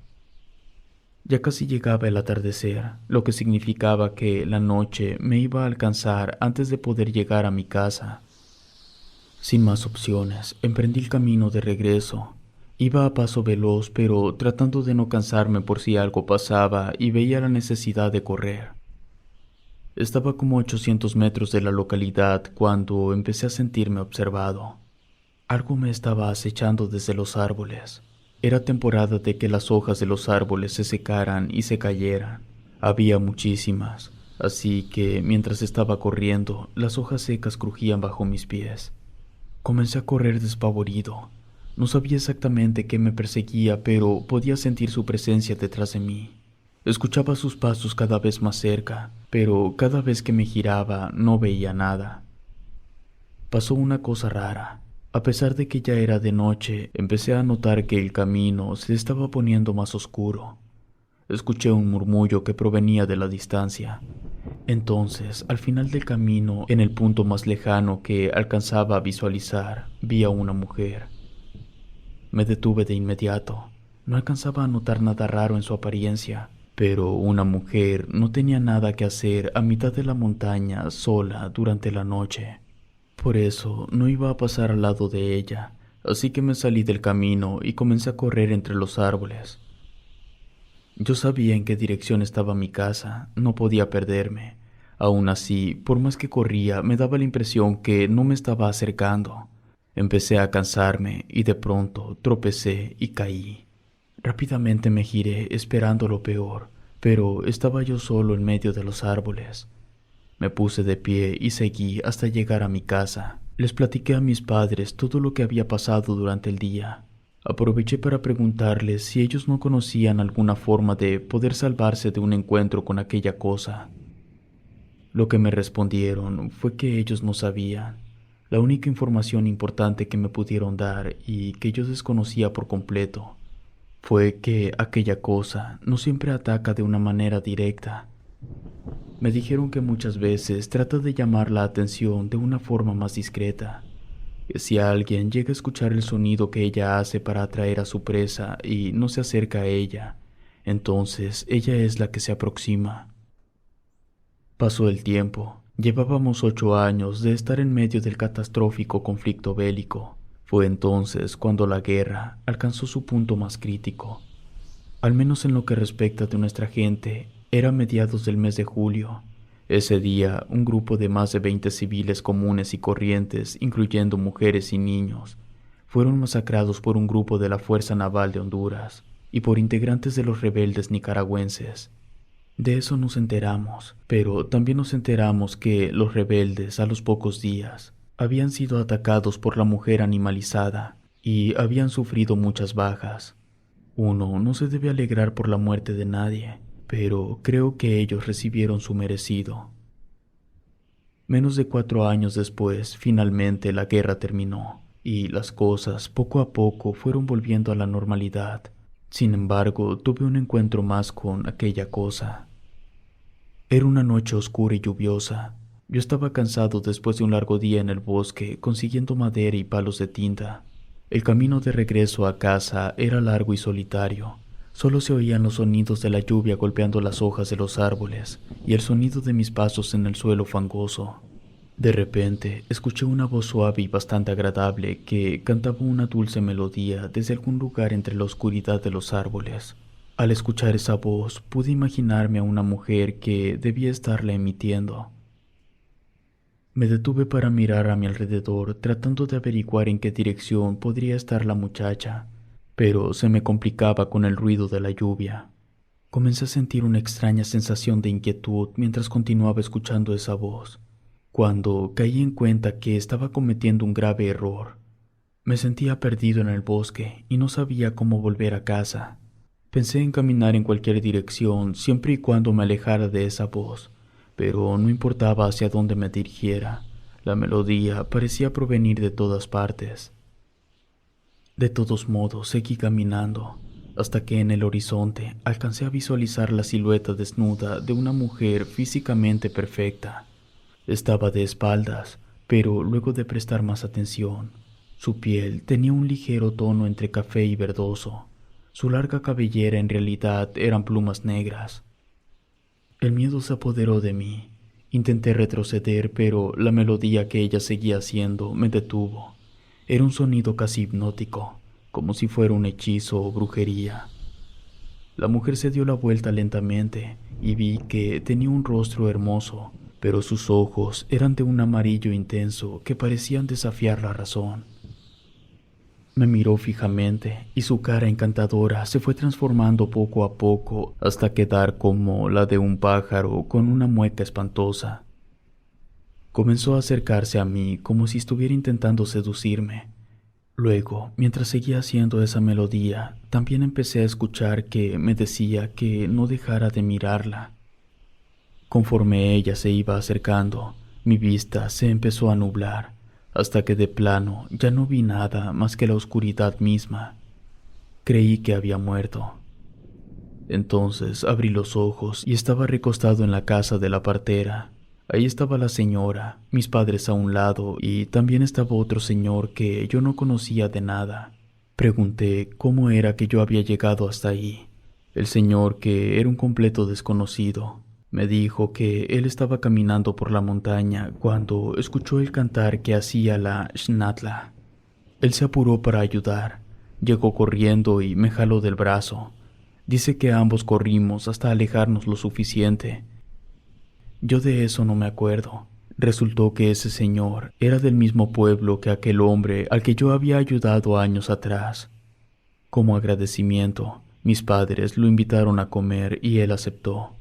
Ya casi llegaba el atardecer, lo que significaba que la noche me iba a alcanzar antes de poder llegar a mi casa. Sin más opciones, emprendí el camino de regreso. Iba a paso veloz, pero tratando de no cansarme por si algo pasaba y veía la necesidad de correr. Estaba como a 800 metros de la localidad cuando empecé a sentirme observado. Algo me estaba acechando desde los árboles. Era temporada de que las hojas de los árboles se secaran y se cayeran. Había muchísimas, así que mientras estaba corriendo, las hojas secas crujían bajo mis pies. Comencé a correr despavorido. No sabía exactamente qué me perseguía, pero podía sentir su presencia detrás de mí. Escuchaba sus pasos cada vez más cerca, pero cada vez que me giraba no veía nada. Pasó una cosa rara. A pesar de que ya era de noche, empecé a notar que el camino se estaba poniendo más oscuro. Escuché un murmullo que provenía de la distancia. Entonces, al final del camino, en el punto más lejano que alcanzaba a visualizar, vi a una mujer. Me detuve de inmediato. No alcanzaba a notar nada raro en su apariencia, pero una mujer no tenía nada que hacer a mitad de la montaña sola durante la noche. Por eso no iba a pasar al lado de ella, así que me salí del camino y comencé a correr entre los árboles. Yo sabía en qué dirección estaba mi casa, no podía perderme. Aún así, por más que corría, me daba la impresión que no me estaba acercando. Empecé a cansarme y de pronto tropecé y caí. Rápidamente me giré esperando lo peor, pero estaba yo solo en medio de los árboles. Me puse de pie y seguí hasta llegar a mi casa. Les platiqué a mis padres todo lo que había pasado durante el día. Aproveché para preguntarles si ellos no conocían alguna forma de poder salvarse de un encuentro con aquella cosa. Lo que me respondieron fue que ellos no sabían. La única información importante que me pudieron dar y que yo desconocía por completo fue que aquella cosa no siempre ataca de una manera directa. Me dijeron que muchas veces trata de llamar la atención de una forma más discreta, que si alguien llega a escuchar el sonido que ella hace para atraer a su presa y no se acerca a ella, entonces ella es la que se aproxima. Pasó el tiempo. Llevábamos 8 años de estar en medio del catastrófico conflicto bélico. Fue entonces cuando la guerra alcanzó su punto más crítico. Al menos en lo que respecta de nuestra gente, era mediados del mes de julio. Ese día, un grupo de más de 20 civiles comunes y corrientes, incluyendo mujeres y niños, fueron masacrados por un grupo de la Fuerza Naval de Honduras y por integrantes de los rebeldes nicaragüenses. De eso nos enteramos, pero también nos enteramos que los rebeldes, a los pocos días, habían sido atacados por la mujer animalizada y habían sufrido muchas bajas. Uno no se debe alegrar por la muerte de nadie, pero creo que ellos recibieron su merecido. Menos de 4 años después, finalmente la guerra terminó y las cosas poco a poco fueron volviendo a la normalidad. Sin embargo, tuve un encuentro más con aquella cosa. Era una noche oscura y lluviosa. Yo estaba cansado después de un largo día en el bosque consiguiendo madera y palos de tinta. El camino de regreso a casa era largo y solitario. Solo se oían los sonidos de la lluvia golpeando las hojas de los árboles y el sonido de mis pasos en el suelo fangoso. De repente, escuché una voz suave y bastante agradable que cantaba una dulce melodía desde algún lugar entre la oscuridad de los árboles. Al escuchar esa voz, pude imaginarme a una mujer que debía estarla emitiendo. Me detuve para mirar a mi alrededor, tratando de averiguar en qué dirección podría estar la muchacha, pero se me complicaba con el ruido de la lluvia. Comencé a sentir una extraña sensación de inquietud mientras continuaba escuchando esa voz, cuando caí en cuenta que estaba cometiendo un grave error. Me sentía perdido en el bosque y no sabía cómo volver a casa. Pensé en caminar en cualquier dirección siempre y cuando me alejara de esa voz, pero no importaba hacia dónde me dirigiera, la melodía parecía provenir de todas partes. De todos modos, seguí caminando, hasta que en el horizonte alcancé a visualizar la silueta desnuda de una mujer físicamente perfecta. Estaba de espaldas, pero luego de prestar más atención, su piel tenía un ligero tono entre café y verdoso. Su larga cabellera en realidad eran plumas negras. El miedo se apoderó de mí. Intenté retroceder, pero la melodía que ella seguía haciendo me detuvo. Era un sonido casi hipnótico, como si fuera un hechizo o brujería. La mujer se dio la vuelta lentamente y vi que tenía un rostro hermoso, pero sus ojos eran de un amarillo intenso que parecían desafiar la razón. Me miró fijamente y su cara encantadora se fue transformando poco a poco hasta quedar como la de un pájaro con una mueca espantosa. Comenzó a acercarse a mí como si estuviera intentando seducirme. Luego, mientras seguía haciendo esa melodía, también empecé a escuchar que me decía que no dejara de mirarla. Conforme ella se iba acercando, mi vista se empezó a nublar, hasta que de plano ya no vi nada más que la oscuridad misma. Creí que había muerto. Entonces abrí los ojos y estaba recostado en la casa de la partera. Ahí estaba la señora, mis padres a un lado y también estaba otro señor que yo no conocía de nada. Pregunté cómo era que yo había llegado hasta ahí. El señor, que era un completo desconocido, me dijo que él estaba caminando por la montaña cuando escuchó el cantar que hacía la Xnatla. Él se apuró para ayudar, llegó corriendo y me jaló del brazo. Dice que ambos corrimos hasta alejarnos lo suficiente. Yo de eso no me acuerdo. Resultó que ese señor era del mismo pueblo que aquel hombre al que yo había ayudado años atrás. Como agradecimiento, mis padres lo invitaron a comer y él aceptó.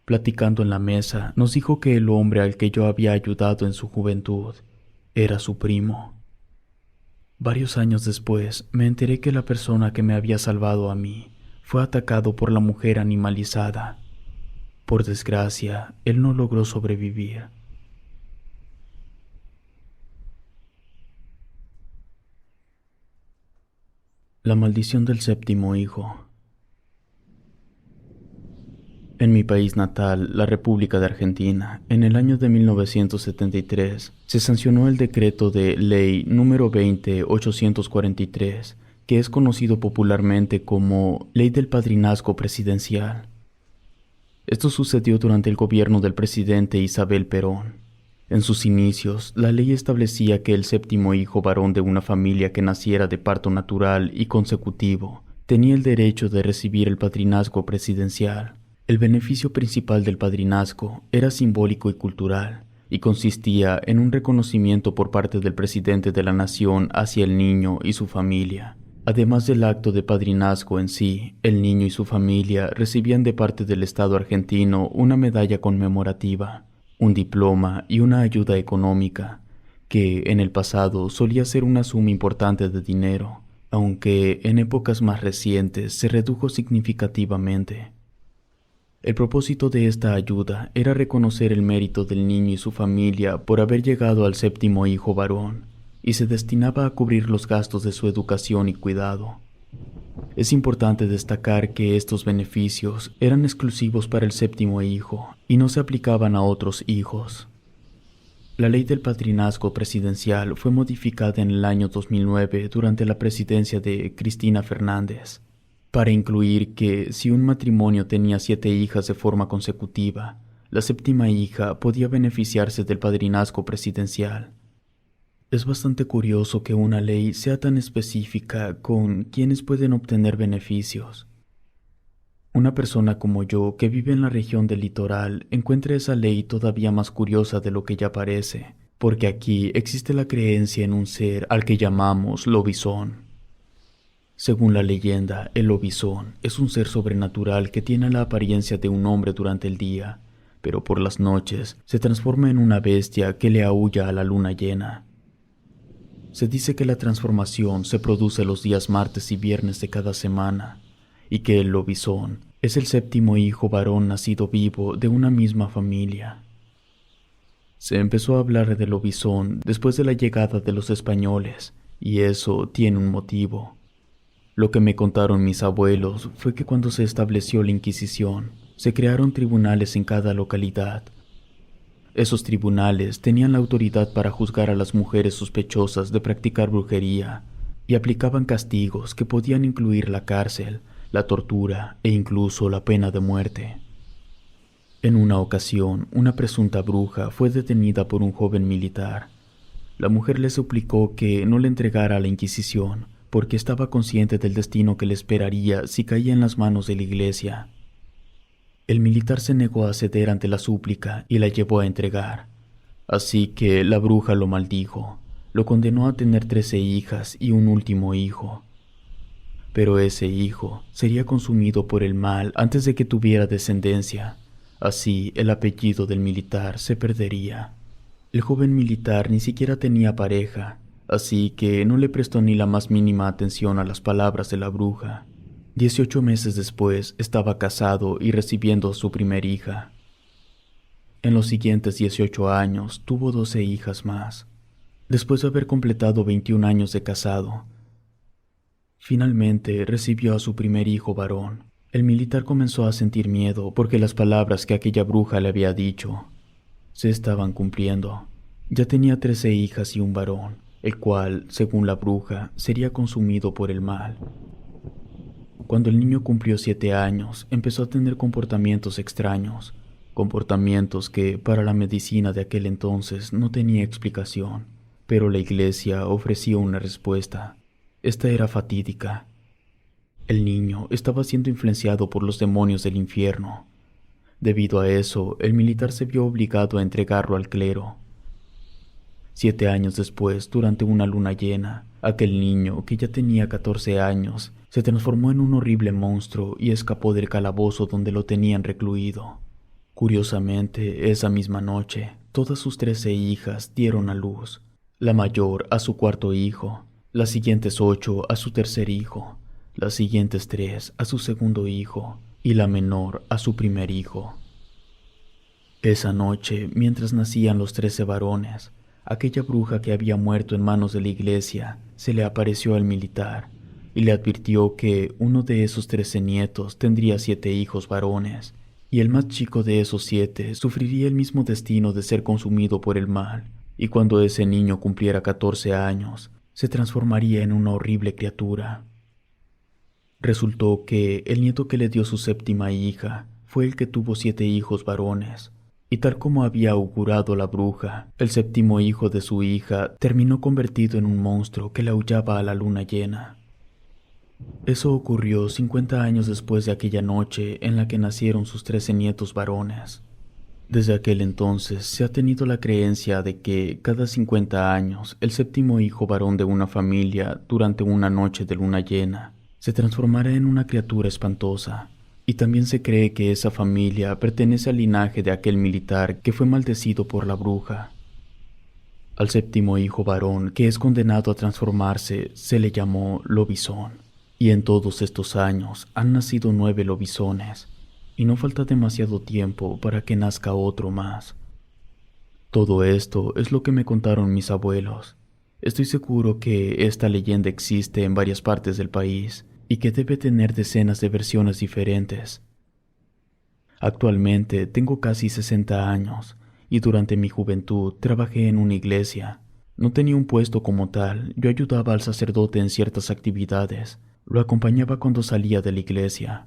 Platicando en la mesa, nos dijo que el hombre al que yo había ayudado en su juventud era su primo. Varios años después, me enteré que la persona que me había salvado a mí fue atacado por la mujer animalizada. Por desgracia, él no logró sobrevivir. La maldición del séptimo hijo. En mi país natal, la República de Argentina, en el año de 1973, se sancionó el decreto de Ley número 20.843, que es conocido popularmente como Ley del Padrinazgo Presidencial. Esto sucedió durante el gobierno del presidente Isabel Perón. En sus inicios, la ley establecía que el séptimo hijo varón de una familia que naciera de parto natural y consecutivo tenía el derecho de recibir el padrinazgo presidencial. El beneficio principal del padrinazgo era simbólico y cultural, y consistía en un reconocimiento por parte del presidente de la nación hacia el niño y su familia. Además del acto de padrinazgo en sí, el niño y su familia recibían de parte del Estado argentino una medalla conmemorativa, un diploma y una ayuda económica, que en el pasado solía ser una suma importante de dinero, aunque en épocas más recientes se redujo significativamente. El propósito de esta ayuda era reconocer el mérito del niño y su familia por haber llegado al séptimo hijo varón, y se destinaba a cubrir los gastos de su educación y cuidado. Es importante destacar que estos beneficios eran exclusivos para el séptimo hijo y no se aplicaban a otros hijos. La ley del padrinazgo presidencial fue modificada en el año 2009 durante la presidencia de Cristina Fernández, para incluir que si un matrimonio tenía 7 hijas de forma consecutiva, la séptima hija podía beneficiarse del padrinazgo presidencial. Es bastante curioso que una ley sea tan específica con quienes pueden obtener beneficios. Una persona como yo, que vive en la región del litoral, encuentra esa ley todavía más curiosa de lo que ya parece, porque aquí existe la creencia en un ser al que llamamos lobizón. Según la leyenda, el lobizón es un ser sobrenatural que tiene la apariencia de un hombre durante el día, pero por las noches se transforma en una bestia que le aúlla a la luna llena. Se dice que la transformación se produce los días martes y viernes de cada semana, y que el lobizón es el séptimo hijo varón nacido vivo de una misma familia. Se empezó a hablar del lobizón después de la llegada de los españoles, y eso tiene un motivo. Lo que me contaron mis abuelos fue que cuando se estableció la Inquisición, se crearon tribunales en cada localidad. Esos tribunales tenían la autoridad para juzgar a las mujeres sospechosas de practicar brujería y aplicaban castigos que podían incluir la cárcel, la tortura e incluso la pena de muerte. En una ocasión, una presunta bruja fue detenida por un joven militar. La mujer le suplicó que no le entregara a la Inquisición, porque estaba consciente del destino que le esperaría si caía en las manos de la iglesia. El militar se negó a ceder ante la súplica y la llevó a entregar. Así que la bruja lo maldijo, lo condenó a tener 13 hijas y un último hijo. Pero ese hijo sería consumido por el mal antes de que tuviera descendencia. Así el apellido del militar se perdería. El joven militar ni siquiera tenía pareja, así que no le prestó ni la más mínima atención a las palabras de la bruja. 18 meses después estaba casado y recibiendo a su primer hija. En los siguientes 18 años tuvo 12 hijas más. Después de haber completado 21 años de casado, finalmente recibió a su primer hijo varón. El militar comenzó a sentir miedo porque las palabras que aquella bruja le había dicho se estaban cumpliendo. Ya tenía 13 hijas y un varón, el cual, según la bruja, sería consumido por el mal. Cuando el niño cumplió 7 años, empezó a tener comportamientos extraños, comportamientos que para la medicina de aquel entonces no tenía explicación, pero la iglesia ofrecía una respuesta. Esta era fatídica. El niño estaba siendo influenciado por los demonios del infierno. Debido a eso, el militar se vio obligado a entregarlo al clero. 7 años después, durante una luna llena, aquel niño, que ya tenía 14 años, se transformó en un horrible monstruo y escapó del calabozo donde lo tenían recluido. Curiosamente, esa misma noche, todas sus 13 hijas dieron a luz, la mayor a su cuarto hijo, las siguientes 8 a su tercer hijo, las siguientes 3 a su segundo hijo y la menor a su primer hijo. Esa noche, mientras nacían los 13 varones, aquella bruja que había muerto en manos de la iglesia se le apareció al militar y le advirtió que uno de esos 13 nietos tendría 7 hijos varones, y el más chico de esos 7 sufriría el mismo destino de ser consumido por el mal, y cuando ese niño cumpliera 14 años, se transformaría en una horrible criatura. Resultó que el nieto que le dio su séptima hija fue el que tuvo 7 hijos varones, y tal como había augurado la bruja, el séptimo hijo de su hija terminó convertido en un monstruo que le aullaba a la luna llena. Eso ocurrió 50 años después de aquella noche en la que nacieron sus 13 nietos varones. Desde aquel entonces se ha tenido la creencia de que cada 50 años el séptimo hijo varón de una familia, durante una noche de luna llena, se transformará en una criatura espantosa, y también se cree que esa familia pertenece al linaje de aquel militar que fue maldecido por la bruja. Al séptimo hijo varón que es condenado a transformarse se le llamó lobizón. Y en todos estos años han nacido 9 lobisones, y no falta demasiado tiempo para que nazca otro más. Todo esto es lo que me contaron mis abuelos. Estoy seguro que esta leyenda existe en varias partes del país y que debe tener decenas de versiones diferentes. Actualmente tengo casi 60 años y durante mi juventud trabajé en una iglesia. No tenía un puesto como tal, yo ayudaba al sacerdote en ciertas actividades. Lo acompañaba cuando salía de la iglesia.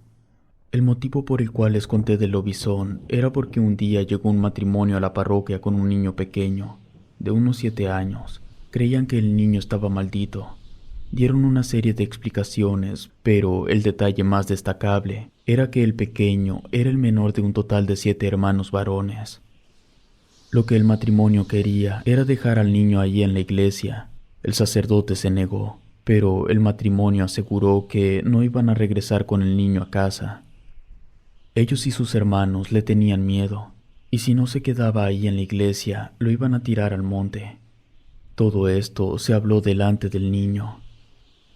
El motivo por el cual les conté del lobizón era porque un día llegó un matrimonio a la parroquia con un niño pequeño, de unos 7 años. Creían que el niño estaba maldito. Dieron una serie de explicaciones, pero el detalle más destacable era que el pequeño era el menor de un total de 7 hermanos varones. Lo que el matrimonio quería era dejar al niño allí en la iglesia. El sacerdote se negó, pero el matrimonio aseguró que no iban a regresar con el niño a casa. Ellos y sus hermanos le tenían miedo, y si no se quedaba ahí en la iglesia, lo iban a tirar al monte. Todo esto se habló delante del niño.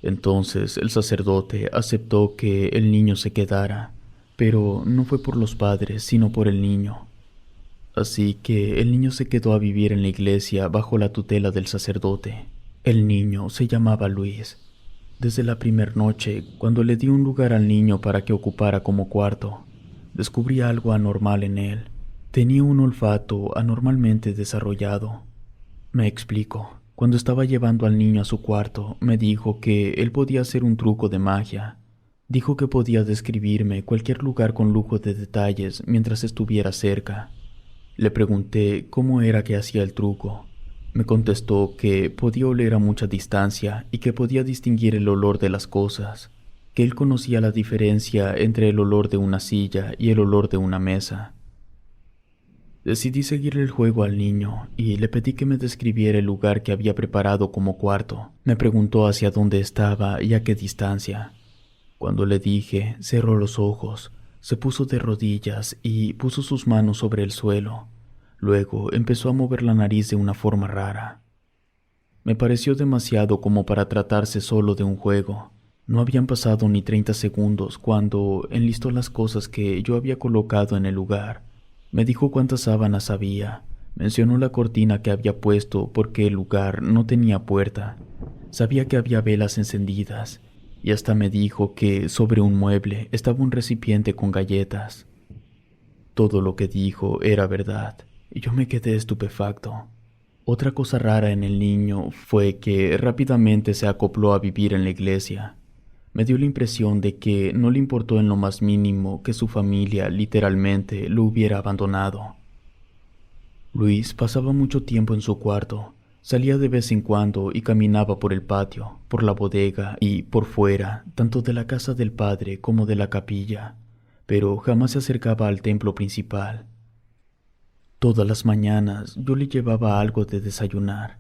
Entonces el sacerdote aceptó que el niño se quedara, pero no fue por los padres, sino por el niño. Así que el niño se quedó a vivir en la iglesia bajo la tutela del sacerdote. El niño se llamaba Luis. Desde la primera noche, cuando le di un lugar al niño para que ocupara como cuarto, descubrí algo anormal en él. Tenía un olfato anormalmente desarrollado. Me explico. Cuando estaba llevando al niño a su cuarto, me dijo que él podía hacer un truco de magia. Dijo que podía describirme cualquier lugar con lujo de detalles mientras estuviera cerca. Le pregunté cómo era que hacía el truco. Me contestó que podía oler a mucha distancia y que podía distinguir el olor de las cosas, que él conocía la diferencia entre el olor de una silla y el olor de una mesa. Decidí seguirle el juego al niño y le pedí que me describiera el lugar que había preparado como cuarto. Me preguntó hacia dónde estaba y a qué distancia. Cuando le dije, cerró los ojos, se puso de rodillas y puso sus manos sobre el suelo. Luego empezó a mover la nariz de una forma rara. Me pareció demasiado como para tratarse solo de un juego. No habían pasado ni 30 segundos cuando enlistó las cosas que yo había colocado en el lugar. Me dijo cuántas sábanas había. Mencionó la cortina que había puesto porque el lugar no tenía puerta. Sabía que había velas encendidas y hasta me dijo que sobre un mueble estaba un recipiente con galletas. Todo lo que dijo era verdad. Y yo me quedé estupefacto. Otra cosa rara en el niño fue que rápidamente se acopló a vivir en la iglesia. Me dio la impresión de que no le importó en lo más mínimo que su familia literalmente lo hubiera abandonado. Luis pasaba mucho tiempo en su cuarto, salía de vez en cuando y caminaba por el patio, por la bodega y por fuera, tanto de la casa del padre como de la capilla, pero jamás se acercaba al templo principal. Todas las mañanas yo le llevaba algo de desayunar.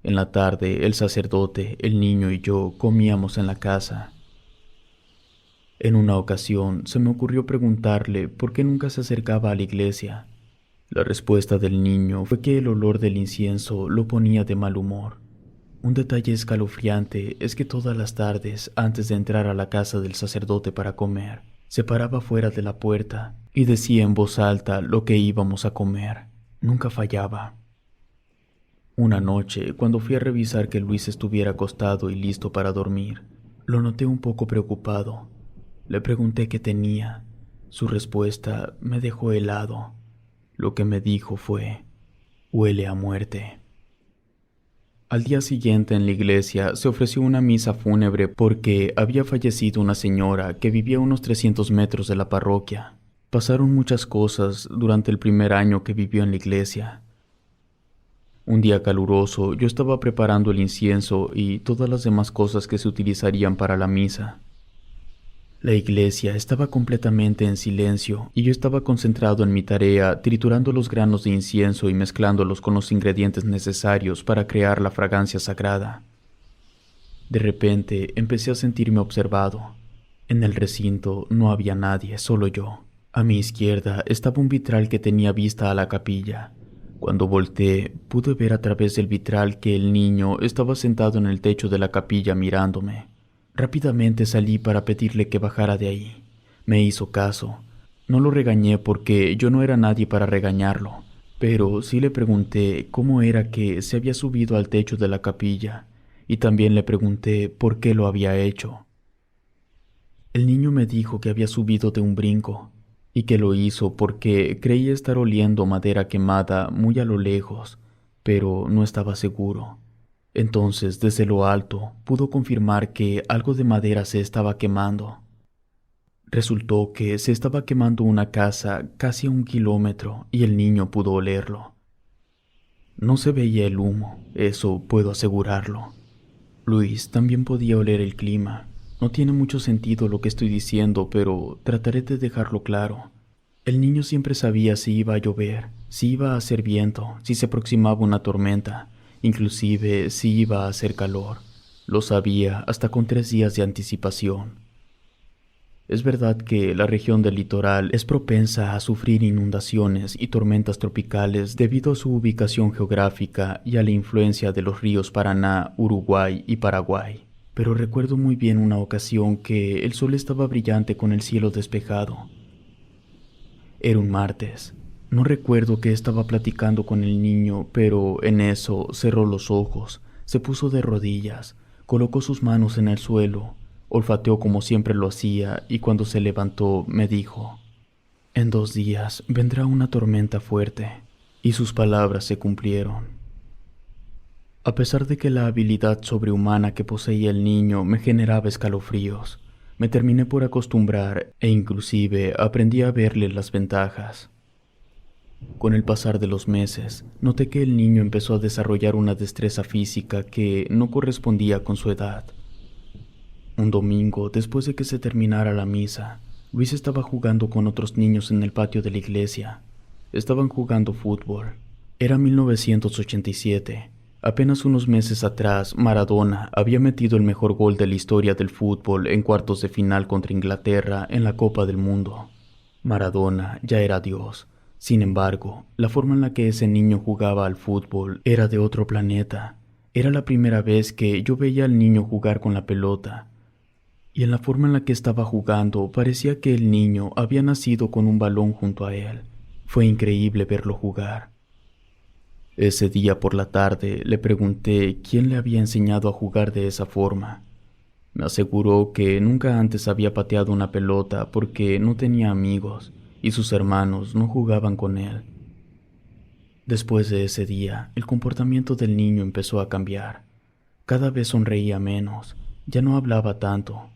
En la tarde el sacerdote, el niño y yo comíamos en la casa. En una ocasión se me ocurrió preguntarle por qué nunca se acercaba a la iglesia. La respuesta del niño fue que el olor del incienso lo ponía de mal humor. Un detalle escalofriante es que todas las tardes, antes de entrar a la casa del sacerdote para comer, se paraba fuera de la puerta y decía en voz alta lo que íbamos a comer. Nunca fallaba. Una noche, cuando fui a revisar que Luis estuviera acostado y listo para dormir, lo noté un poco preocupado. Le pregunté qué tenía. Su respuesta me dejó helado. Lo que me dijo fue: «Huele a muerte». Al día siguiente en la iglesia se ofreció una misa fúnebre porque había fallecido una señora que vivía a unos 300 metros de la parroquia. Pasaron muchas cosas durante el primer año que vivió en la iglesia. Un día caluroso yo estaba preparando el incienso y todas las demás cosas que se utilizarían para la misa. La iglesia estaba completamente en silencio y yo estaba concentrado en mi tarea, triturando los granos de incienso y mezclándolos con los ingredientes necesarios para crear la fragancia sagrada. De repente empecé a sentirme observado. En el recinto no había nadie, solo yo. A mi izquierda estaba un vitral que tenía vista a la capilla. Cuando volteé, pude ver a través del vitral que el niño estaba sentado en el techo de la capilla mirándome. Rápidamente salí para pedirle que bajara de ahí. Me hizo caso. No lo regañé porque yo no era nadie para regañarlo, pero sí le pregunté cómo era que se había subido al techo de la capilla y también le pregunté por qué lo había hecho. El niño me dijo que había subido de un brinco y que lo hizo porque creía estar oliendo madera quemada muy a lo lejos, pero no estaba seguro. Entonces, desde lo alto, pudo confirmar que algo de madera se estaba quemando. Resultó que se estaba quemando una casa casi a 1 kilómetro y el niño pudo olerlo. No se veía el humo, eso puedo asegurarlo. Luis también podía oler el clima. No tiene mucho sentido lo que estoy diciendo, pero trataré de dejarlo claro. El niño siempre sabía si iba a llover, si iba a hacer viento, si se aproximaba una tormenta, inclusive si iba a hacer calor. Lo sabía hasta con 3 días de anticipación. Es verdad que la región del litoral es propensa a sufrir inundaciones y tormentas tropicales debido a su ubicación geográfica y a la influencia de los ríos Paraná, Uruguay y Paraguay. Pero recuerdo muy bien una ocasión que el sol estaba brillante con el cielo despejado. Era un martes. No recuerdo que estaba platicando con el niño, pero en eso cerró los ojos, se puso de rodillas, colocó sus manos en el suelo, olfateó como siempre lo hacía y cuando se levantó me dijo: «En 2 días vendrá una tormenta fuerte», y sus palabras se cumplieron. A pesar de que la habilidad sobrehumana que poseía el niño me generaba escalofríos, me terminé por acostumbrar e inclusive aprendí a verle las ventajas. Con el pasar de los meses, noté que el niño empezó a desarrollar una destreza física que no correspondía con su edad. Un domingo, después de que se terminara la misa, Luis estaba jugando con otros niños en el patio de la iglesia. Estaban jugando fútbol. Era 1987. Apenas unos meses atrás, Maradona había metido el mejor gol de la historia del fútbol en cuartos de final contra Inglaterra en la Copa del Mundo. Maradona ya era Dios. Sin embargo, la forma en la que ese niño jugaba al fútbol era de otro planeta. Era la primera vez que yo veía al niño jugar con la pelota. Y en la forma en la que estaba jugando, parecía que el niño había nacido con un balón junto a él. Fue increíble verlo jugar. Ese día por la tarde le pregunté quién le había enseñado a jugar de esa forma. Me aseguró que nunca antes había pateado una pelota porque no tenía amigos y sus hermanos no jugaban con él. Después de ese día, el comportamiento del niño empezó a cambiar. Cada vez sonreía menos, ya no hablaba tanto.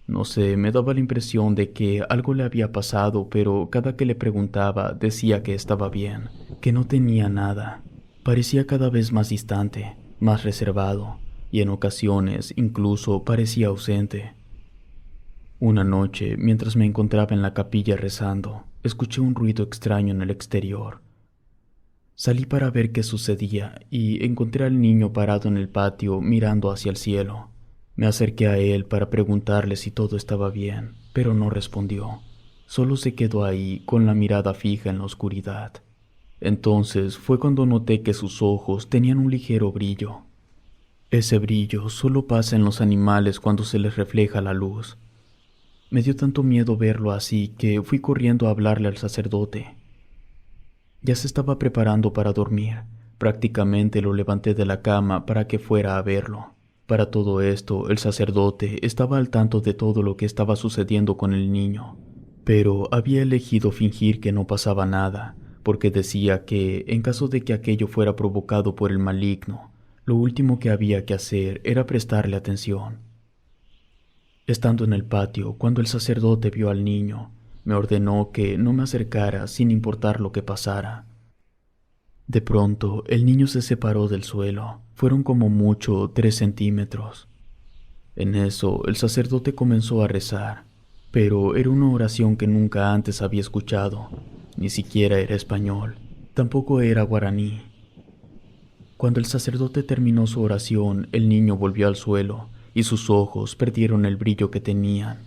No sé, me daba la impresión de que algo le había pasado, pero cada que le preguntaba decía que estaba bien, que no tenía nada. Parecía cada vez más distante, más reservado, y en ocasiones incluso parecía ausente. Una noche, mientras me encontraba en la capilla rezando, escuché un ruido extraño en el exterior. Salí para ver qué sucedía y encontré al niño parado en el patio mirando hacia el cielo. Me acerqué a él para preguntarle si todo estaba bien, pero no respondió. Solo se quedó ahí con la mirada fija en la oscuridad. Entonces fue cuando noté que sus ojos tenían un ligero brillo. Ese brillo solo pasa en los animales cuando se les refleja la luz. Me dio tanto miedo verlo así que fui corriendo a hablarle al sacerdote. Ya se estaba preparando para dormir. Prácticamente lo levanté de la cama para que fuera a verlo. Para todo esto, el sacerdote estaba al tanto de todo lo que estaba sucediendo con el niño, pero había elegido fingir que no pasaba nada, porque decía que, en caso de que aquello fuera provocado por el maligno, lo último que había que hacer era prestarle atención. Estando en el patio, cuando el sacerdote vio al niño, me ordenó que no me acercara sin importar lo que pasara. De pronto, el niño se separó del suelo. Fueron como mucho 3 centímetros. En eso, el sacerdote comenzó a rezar, pero era una oración que nunca antes había escuchado. Ni siquiera era español, tampoco era guaraní. Cuando el sacerdote terminó su oración, el niño volvió al suelo y sus ojos perdieron el brillo que tenían.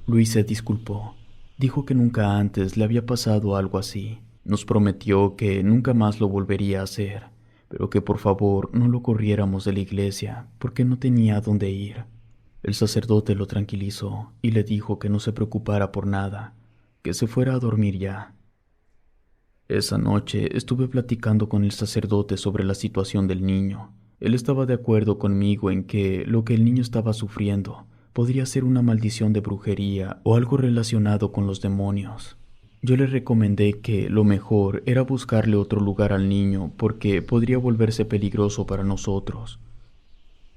Luis se disculpó. Dijo que nunca antes le había pasado algo así. Nos prometió que nunca más lo volvería a hacer, pero que por favor no lo corriéramos de la iglesia porque no tenía a dónde ir. El sacerdote lo tranquilizó y le dijo que no se preocupara por nada, que se fuera a dormir ya. Esa noche estuve platicando con el sacerdote sobre la situación del niño. Él estaba de acuerdo conmigo en que lo que el niño estaba sufriendo podría ser una maldición de brujería o algo relacionado con los demonios. Yo le recomendé que lo mejor era buscarle otro lugar al niño porque podría volverse peligroso para nosotros.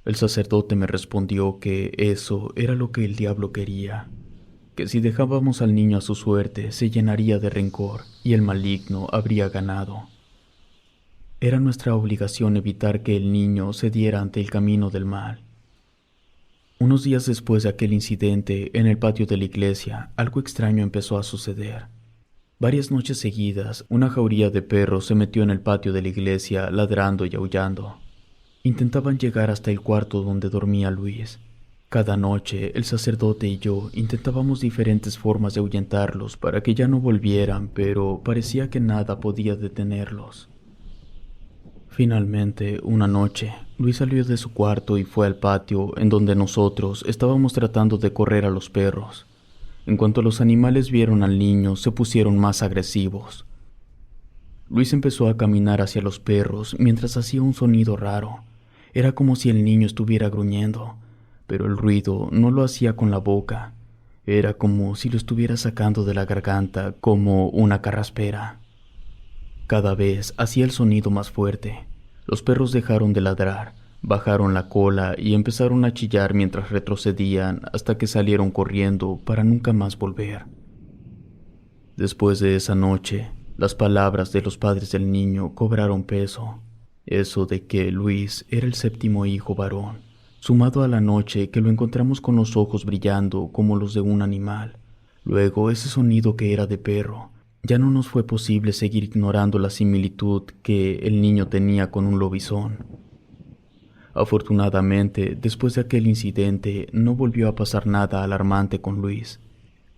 El sacerdote me respondió que eso era lo que el diablo quería, que si dejábamos al niño a su suerte se llenaría de rencor y el maligno habría ganado. Era nuestra obligación evitar que el niño se diera ante el camino del mal. Unos días después de aquel incidente, en el patio de la iglesia, algo extraño empezó a suceder. Varias noches seguidas, una jauría de perros se metió en el patio de la iglesia ladrando y aullando. Intentaban llegar hasta el cuarto donde dormía Luis. Cada noche, el sacerdote y yo intentábamos diferentes formas de ahuyentarlos para que ya no volvieran, pero parecía que nada podía detenerlos. Finalmente, una noche, Luis salió de su cuarto y fue al patio en donde nosotros estábamos tratando de correr a los perros. En cuanto los animales vieron al niño, se pusieron más agresivos. Luis empezó a caminar hacia los perros mientras hacía un sonido raro. Era como si el niño estuviera gruñendo, pero el ruido no lo hacía con la boca. Era como si lo estuviera sacando de la garganta, como una carraspera. Cada vez hacía el sonido más fuerte. Los perros dejaron de ladrar, bajaron la cola y empezaron a chillar mientras retrocedían hasta que salieron corriendo para nunca más volver. Después de esa noche, las palabras de los padres del niño cobraron peso. Eso de que Luis era el 7º hijo varón, sumado a la noche que lo encontramos con los ojos brillando como los de un animal. Luego ese sonido que era de perro. Ya no nos fue posible seguir ignorando la similitud que el niño tenía con un lobizón. Afortunadamente, después de aquel incidente, no volvió a pasar nada alarmante con Luis.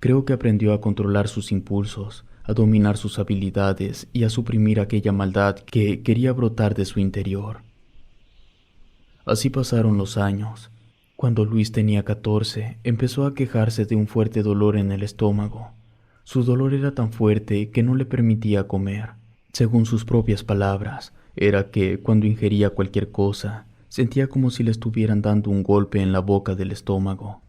Creo que aprendió a controlar sus impulsos, a dominar sus habilidades y a suprimir aquella maldad que quería brotar de su interior. Así pasaron los años. Cuando Luis tenía 14, empezó a quejarse de un fuerte dolor en el estómago. Su dolor era tan fuerte que no le permitía comer. Según sus propias palabras, era que cuando ingería cualquier cosa, sentía como si le estuvieran dando un golpe en la boca del estómago.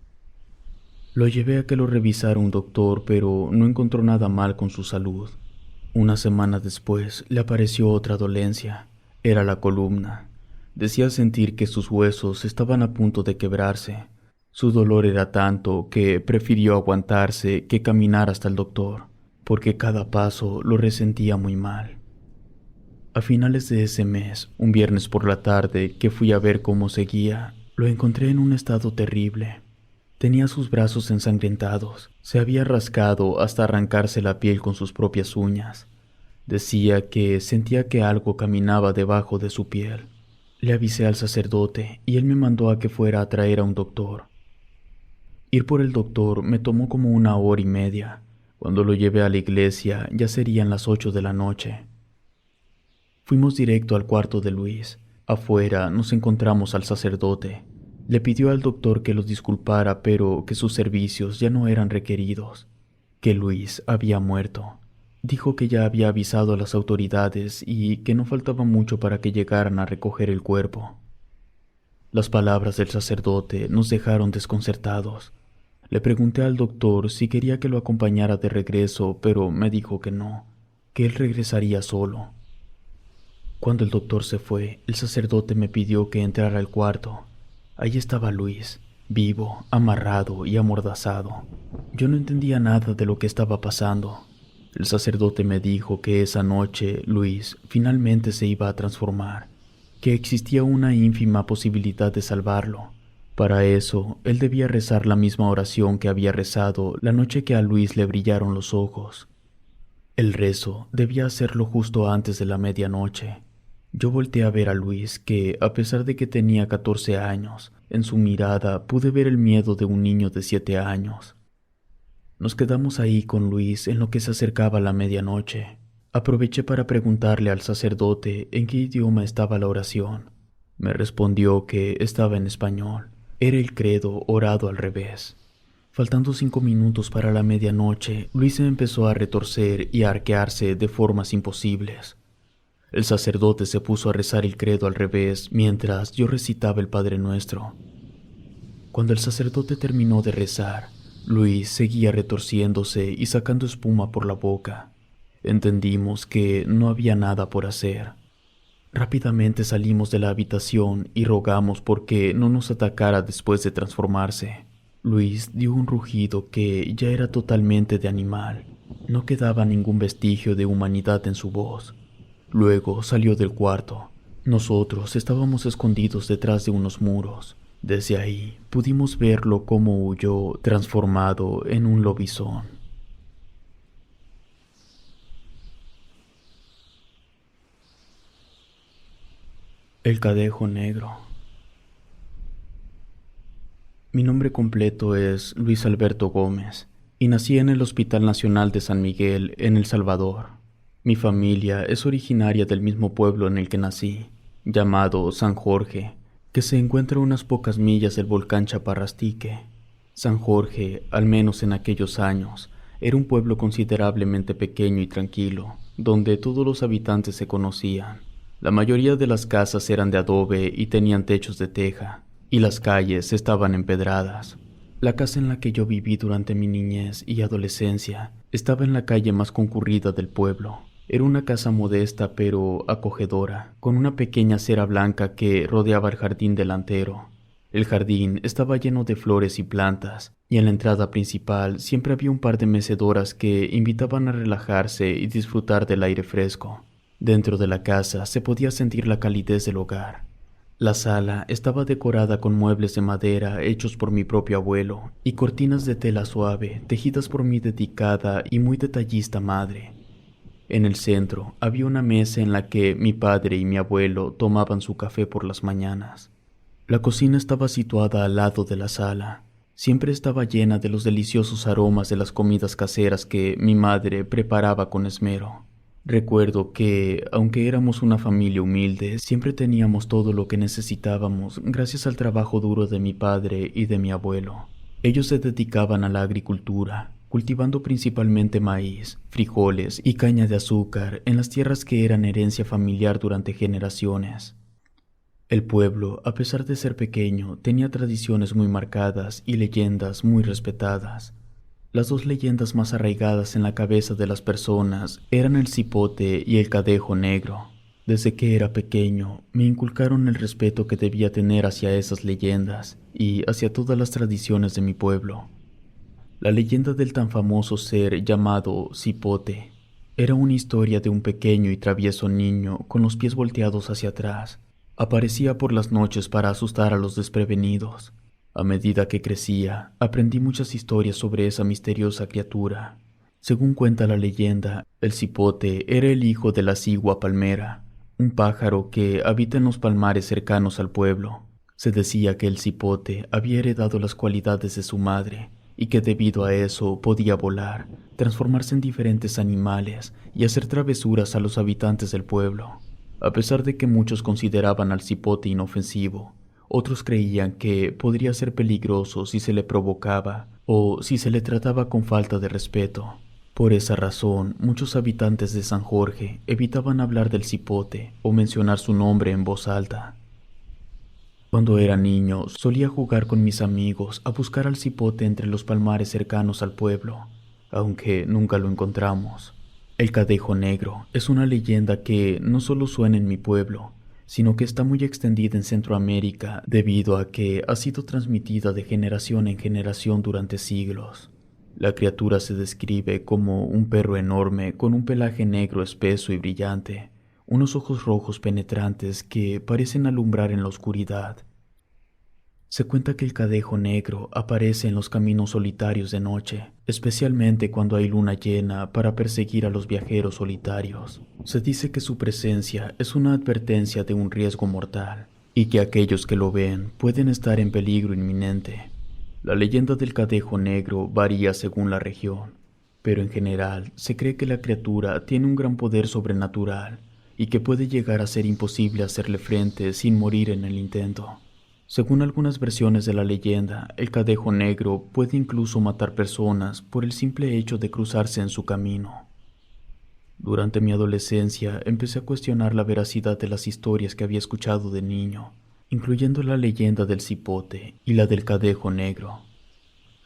Lo llevé a que lo revisara un doctor, pero no encontró nada mal con su salud. Una semana después le apareció otra dolencia. Era la columna. Decía sentir que sus huesos estaban a punto de quebrarse. Su dolor era tanto que prefirió aguantarse que caminar hasta el doctor, porque cada paso lo resentía muy mal. A finales de ese mes, un viernes por la tarde que fui a ver cómo seguía, lo encontré en un estado terrible. Tenía sus brazos ensangrentados, se había rascado hasta arrancarse la piel con sus propias uñas. Decía que sentía que algo caminaba debajo de su piel. Le avisé al sacerdote y él me mandó a que fuera a traer a un doctor. Ir por el doctor me tomó como 1 hora y media. Cuando lo llevé a la iglesia ya serían las 8 de la noche. Fuimos directo al cuarto de Luis. Afuera nos encontramos al sacerdote. Le pidió al doctor que los disculpara, pero que sus servicios ya no eran requeridos, que Luis había muerto. Dijo que ya había avisado a las autoridades y que no faltaba mucho para que llegaran a recoger el cuerpo. Las palabras del sacerdote nos dejaron desconcertados. Le pregunté al doctor si quería que lo acompañara de regreso, pero me dijo que no, que él regresaría solo. Cuando el doctor se fue, el sacerdote me pidió que entrara al cuarto. Ahí estaba Luis, vivo, amarrado y amordazado. Yo no entendía nada de lo que estaba pasando. El sacerdote me dijo que esa noche Luis finalmente se iba a transformar, que existía una ínfima posibilidad de salvarlo. Para eso, él debía rezar la misma oración que había rezado la noche que a Luis le brillaron los ojos. El rezo debía hacerlo justo antes de la medianoche. Yo volteé a ver a Luis, que, a pesar de que tenía 14 años, en su mirada pude ver el miedo de un niño de 7 años. Nos quedamos ahí con Luis en lo que se acercaba la medianoche. Aproveché para preguntarle al sacerdote en qué idioma estaba la oración. Me respondió que estaba en español. Era el credo orado al revés. Faltando 5 minutos para la medianoche, Luis se empezó a retorcer y a arquearse de formas imposibles. El sacerdote se puso a rezar el credo al revés mientras yo recitaba el Padre Nuestro. Cuando el sacerdote terminó de rezar, Luis seguía retorciéndose y sacando espuma por la boca. Entendimos que no había nada por hacer. Rápidamente salimos de la habitación y rogamos porque no nos atacara después de transformarse. Luis dio un rugido que ya era totalmente de animal. No quedaba ningún vestigio de humanidad en su voz. Luego salió del cuarto. Nosotros estábamos escondidos detrás de unos muros. Desde ahí pudimos verlo cómo huyó transformado en un lobizón. El Cadejo Negro. Mi nombre completo es Luis Alberto Gómez y nací en el Hospital Nacional de San Miguel, en El Salvador. Mi familia es originaria del mismo pueblo en el que nací, llamado San Jorge, que se encuentra a unas pocas millas del volcán Chaparrastique. San Jorge, al menos en aquellos años, era un pueblo considerablemente pequeño y tranquilo, donde todos los habitantes se conocían. La mayoría de las casas eran de adobe y tenían techos de teja, y las calles estaban empedradas. La casa en la que yo viví durante mi niñez y adolescencia estaba en la calle más concurrida del pueblo. Era una casa modesta pero acogedora, con una pequeña acera blanca que rodeaba el jardín delantero. El jardín estaba lleno de flores y plantas, y en la entrada principal siempre había un par de mecedoras que invitaban a relajarse y disfrutar del aire fresco. Dentro de la casa se podía sentir la calidez del hogar. La sala estaba decorada con muebles de madera hechos por mi propio abuelo y cortinas de tela suave tejidas por mi dedicada y muy detallista madre. En el centro había una mesa en la que mi padre y mi abuelo tomaban su café por las mañanas. La cocina estaba situada al lado de la sala. Siempre estaba llena de los deliciosos aromas de las comidas caseras que mi madre preparaba con esmero. Recuerdo que, aunque éramos una familia humilde, siempre teníamos todo lo que necesitábamos gracias al trabajo duro de mi padre y de mi abuelo. Ellos se dedicaban a la agricultura, cultivando principalmente maíz, frijoles y caña de azúcar en las tierras que eran herencia familiar durante generaciones. El pueblo, a pesar de ser pequeño, tenía tradiciones muy marcadas y leyendas muy respetadas. Las dos leyendas más arraigadas en la cabeza de las personas eran el cipote y el cadejo negro. Desde que era pequeño, me inculcaron el respeto que debía tener hacia esas leyendas, y hacia todas las tradiciones de mi pueblo. La leyenda del tan famoso ser llamado Cipote era una historia de un pequeño y travieso niño con los pies volteados hacia atrás. Aparecía por las noches para asustar a los desprevenidos. A medida que crecía, aprendí muchas historias sobre esa misteriosa criatura. Según cuenta la leyenda, el cipote era el hijo de la cigua palmera, un pájaro que habita en los palmares cercanos al pueblo. Se decía que el cipote había heredado las cualidades de su madre y que debido a eso podía volar, transformarse en diferentes animales y hacer travesuras a los habitantes del pueblo. A pesar de que muchos consideraban al cipote inofensivo, otros creían que podría ser peligroso si se le provocaba o si se le trataba con falta de respeto. Por esa razón, muchos habitantes de San Jorge evitaban hablar del cipote o mencionar su nombre en voz alta. Cuando era niño, solía jugar con mis amigos a buscar al cipote entre los palmares cercanos al pueblo, aunque nunca lo encontramos. El Cadejo Negro es una leyenda que no solo suena en mi pueblo, sino que está muy extendida en Centroamérica debido a que ha sido transmitida de generación en generación durante siglos. La criatura se describe como un perro enorme con un pelaje negro espeso y brillante, unos ojos rojos penetrantes que parecen alumbrar en la oscuridad. Se cuenta que el Cadejo Negro aparece en los caminos solitarios de noche, especialmente cuando hay luna llena para perseguir a los viajeros solitarios. Se dice que su presencia es una advertencia de un riesgo mortal, y que aquellos que lo ven pueden estar en peligro inminente. La leyenda del Cadejo Negro varía según la región, pero en general se cree que la criatura tiene un gran poder sobrenatural y que puede llegar a ser imposible hacerle frente sin morir en el intento. Según algunas versiones de la leyenda, el Cadejo Negro puede incluso matar personas por el simple hecho de cruzarse en su camino. Durante mi adolescencia empecé a cuestionar la veracidad de las historias que había escuchado de niño, incluyendo la leyenda del cipote y la del Cadejo Negro.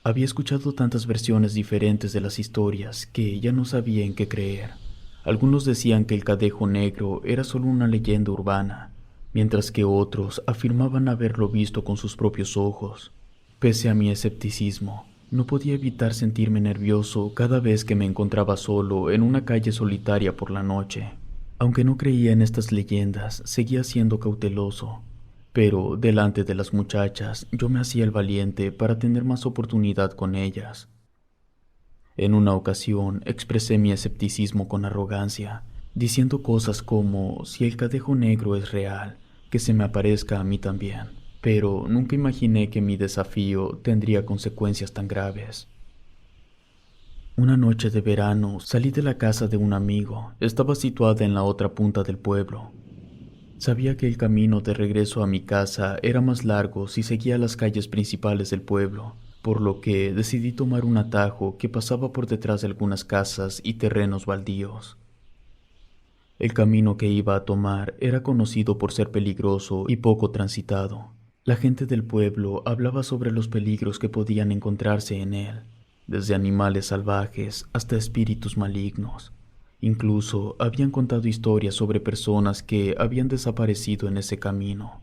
Había escuchado tantas versiones diferentes de las historias que ya no sabía en qué creer. Algunos decían que el Cadejo Negro era solo una leyenda urbana, mientras que otros afirmaban haberlo visto con sus propios ojos. Pese a mi escepticismo, no podía evitar sentirme nervioso cada vez que me encontraba solo en una calle solitaria por la noche. Aunque no creía en estas leyendas, seguía siendo cauteloso, pero delante de las muchachas yo me hacía el valiente para tener más oportunidad con ellas. En una ocasión expresé mi escepticismo con arrogancia, diciendo cosas como si el Cadejo Negro es real, que se me aparezca a mí también, pero nunca imaginé que mi desafío tendría consecuencias tan graves. Una noche de verano salí de la casa de un amigo. Estaba situada en la otra punta del pueblo. Sabía que el camino de regreso a mi casa era más largo si seguía las calles principales del pueblo, por lo que decidí tomar un atajo que pasaba por detrás de algunas casas y terrenos baldíos. El camino que iba a tomar era conocido por ser peligroso y poco transitado. La gente del pueblo hablaba sobre los peligros que podían encontrarse en él, desde animales salvajes hasta espíritus malignos. Incluso habían contado historias sobre personas que habían desaparecido en ese camino.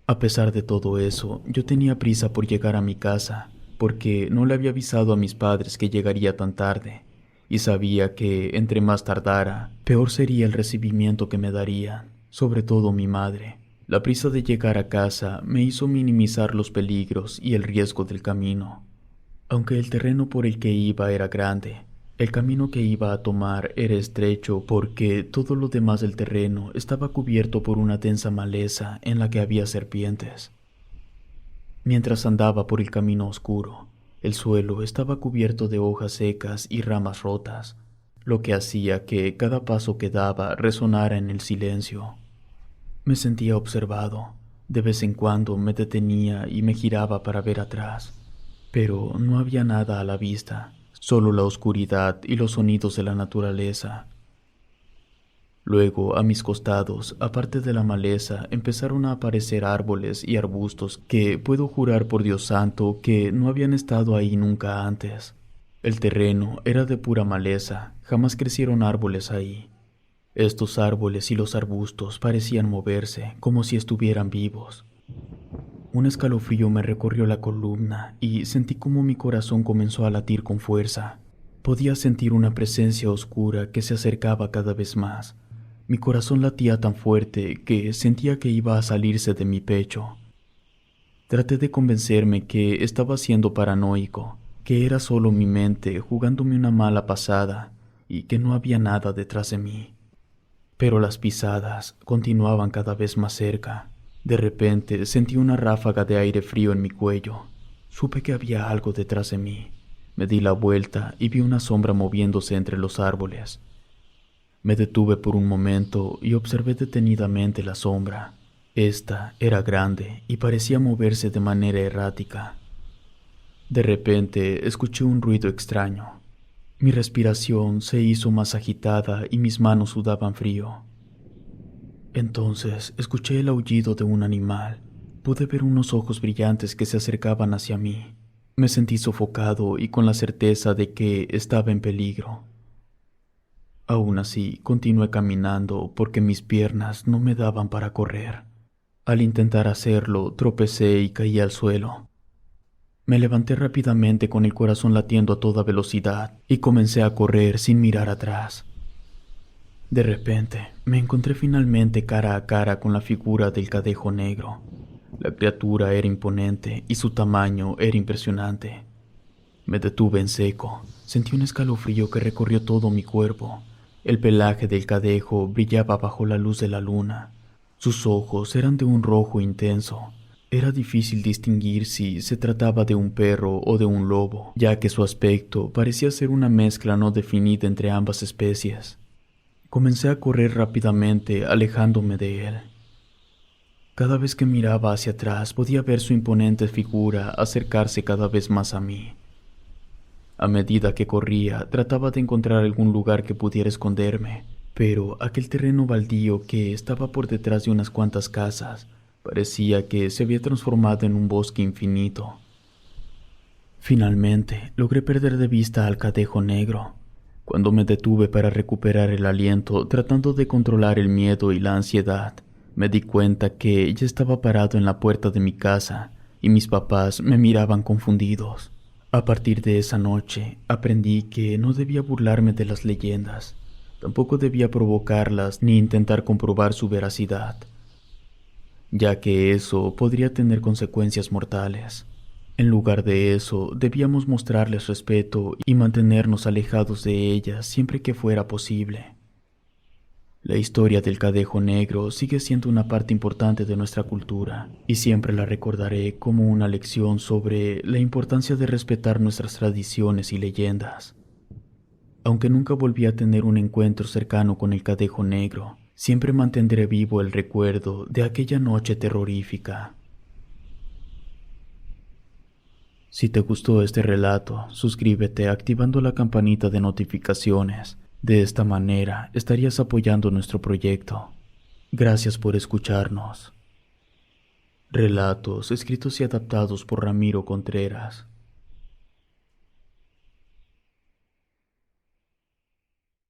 A pesar de todo eso, yo tenía prisa por llegar a mi casa, porque no le había avisado a mis padres que llegaría tan tarde, y sabía que entre más tardara, peor sería el recibimiento que me darían, sobre todo mi madre. La prisa de llegar a casa me hizo minimizar los peligros y el riesgo del camino. Aunque el terreno por el que iba era grande, el camino que iba a tomar era estrecho porque todo lo demás del terreno estaba cubierto por una densa maleza en la que había serpientes. Mientras andaba por el camino oscuro, el suelo estaba cubierto de hojas secas y ramas rotas, lo que hacía que cada paso que daba resonara en el silencio. Me sentía observado. De vez en cuando me detenía y me giraba para ver atrás, pero no había nada a la vista, solo la oscuridad y los sonidos de la naturaleza. Luego, a mis costados, aparte de la maleza, empezaron a aparecer árboles y arbustos que puedo jurar por Dios santo que no habían estado ahí nunca antes. El terreno era de pura maleza, jamás crecieron árboles ahí. Estos árboles y los arbustos parecían moverse, como si estuvieran vivos. Un escalofrío me recorrió la columna y sentí como mi corazón comenzó a latir con fuerza. Podía sentir una presencia oscura que se acercaba cada vez más. Mi corazón latía tan fuerte que sentía que iba a salirse de mi pecho. Traté de convencerme que estaba siendo paranoico, que era solo mi mente jugándome una mala pasada y que no había nada detrás de mí. Pero las pisadas continuaban cada vez más cerca. De repente sentí una ráfaga de aire frío en mi cuello. Supe que había algo detrás de mí. Me di la vuelta y vi una sombra moviéndose entre los árboles. Me detuve por un momento y observé detenidamente la sombra. Esta era grande y parecía moverse de manera errática. De repente escuché un ruido extraño. Mi respiración se hizo más agitada y mis manos sudaban frío. Entonces escuché el aullido de un animal. Pude ver unos ojos brillantes que se acercaban hacia mí. Me sentí sofocado y con la certeza de que estaba en peligro. Aún así, continué caminando porque mis piernas no me daban para correr. Al intentar hacerlo, tropecé y caí al suelo. Me levanté rápidamente con el corazón latiendo a toda velocidad y comencé a correr sin mirar atrás. De repente, me encontré finalmente cara a cara con la figura del Cadejo Negro. La criatura era imponente y su tamaño era impresionante. Me detuve en seco. Sentí un escalofrío que recorrió todo mi cuerpo. El pelaje del cadejo brillaba bajo la luz de la luna. Sus ojos eran de un rojo intenso. Era difícil distinguir si se trataba de un perro o de un lobo, ya que su aspecto parecía ser una mezcla no definida entre ambas especies. Comencé a correr rápidamente, alejándome de él. Cada vez que miraba hacia atrás podía ver su imponente figura acercarse cada vez más a mí. A medida que corría, trataba de encontrar algún lugar que pudiera esconderme, pero aquel terreno baldío que estaba por detrás de unas cuantas casas parecía que se había transformado en un bosque infinito. Finalmente, logré perder de vista al Cadejo Negro. Cuando me detuve para recuperar el aliento, tratando de controlar el miedo y la ansiedad, me di cuenta que ya estaba parado en la puerta de mi casa y mis papás me miraban confundidos. A partir de esa noche, aprendí que no debía burlarme de las leyendas. Tampoco debía provocarlas ni intentar comprobar su veracidad, ya que eso podría tener consecuencias mortales. En lugar de eso, debíamos mostrarles respeto y mantenernos alejados de ellas siempre que fuera posible. La historia del Cadejo Negro sigue siendo una parte importante de nuestra cultura y siempre la recordaré como una lección sobre la importancia de respetar nuestras tradiciones y leyendas. Aunque nunca volví a tener un encuentro cercano con el Cadejo Negro, siempre mantendré vivo el recuerdo de aquella noche terrorífica. Si te gustó este relato, suscríbete activando la campanita de notificaciones. De esta manera estarías apoyando nuestro proyecto. Gracias por escucharnos. Relatos escritos y adaptados por Ramiro Contreras.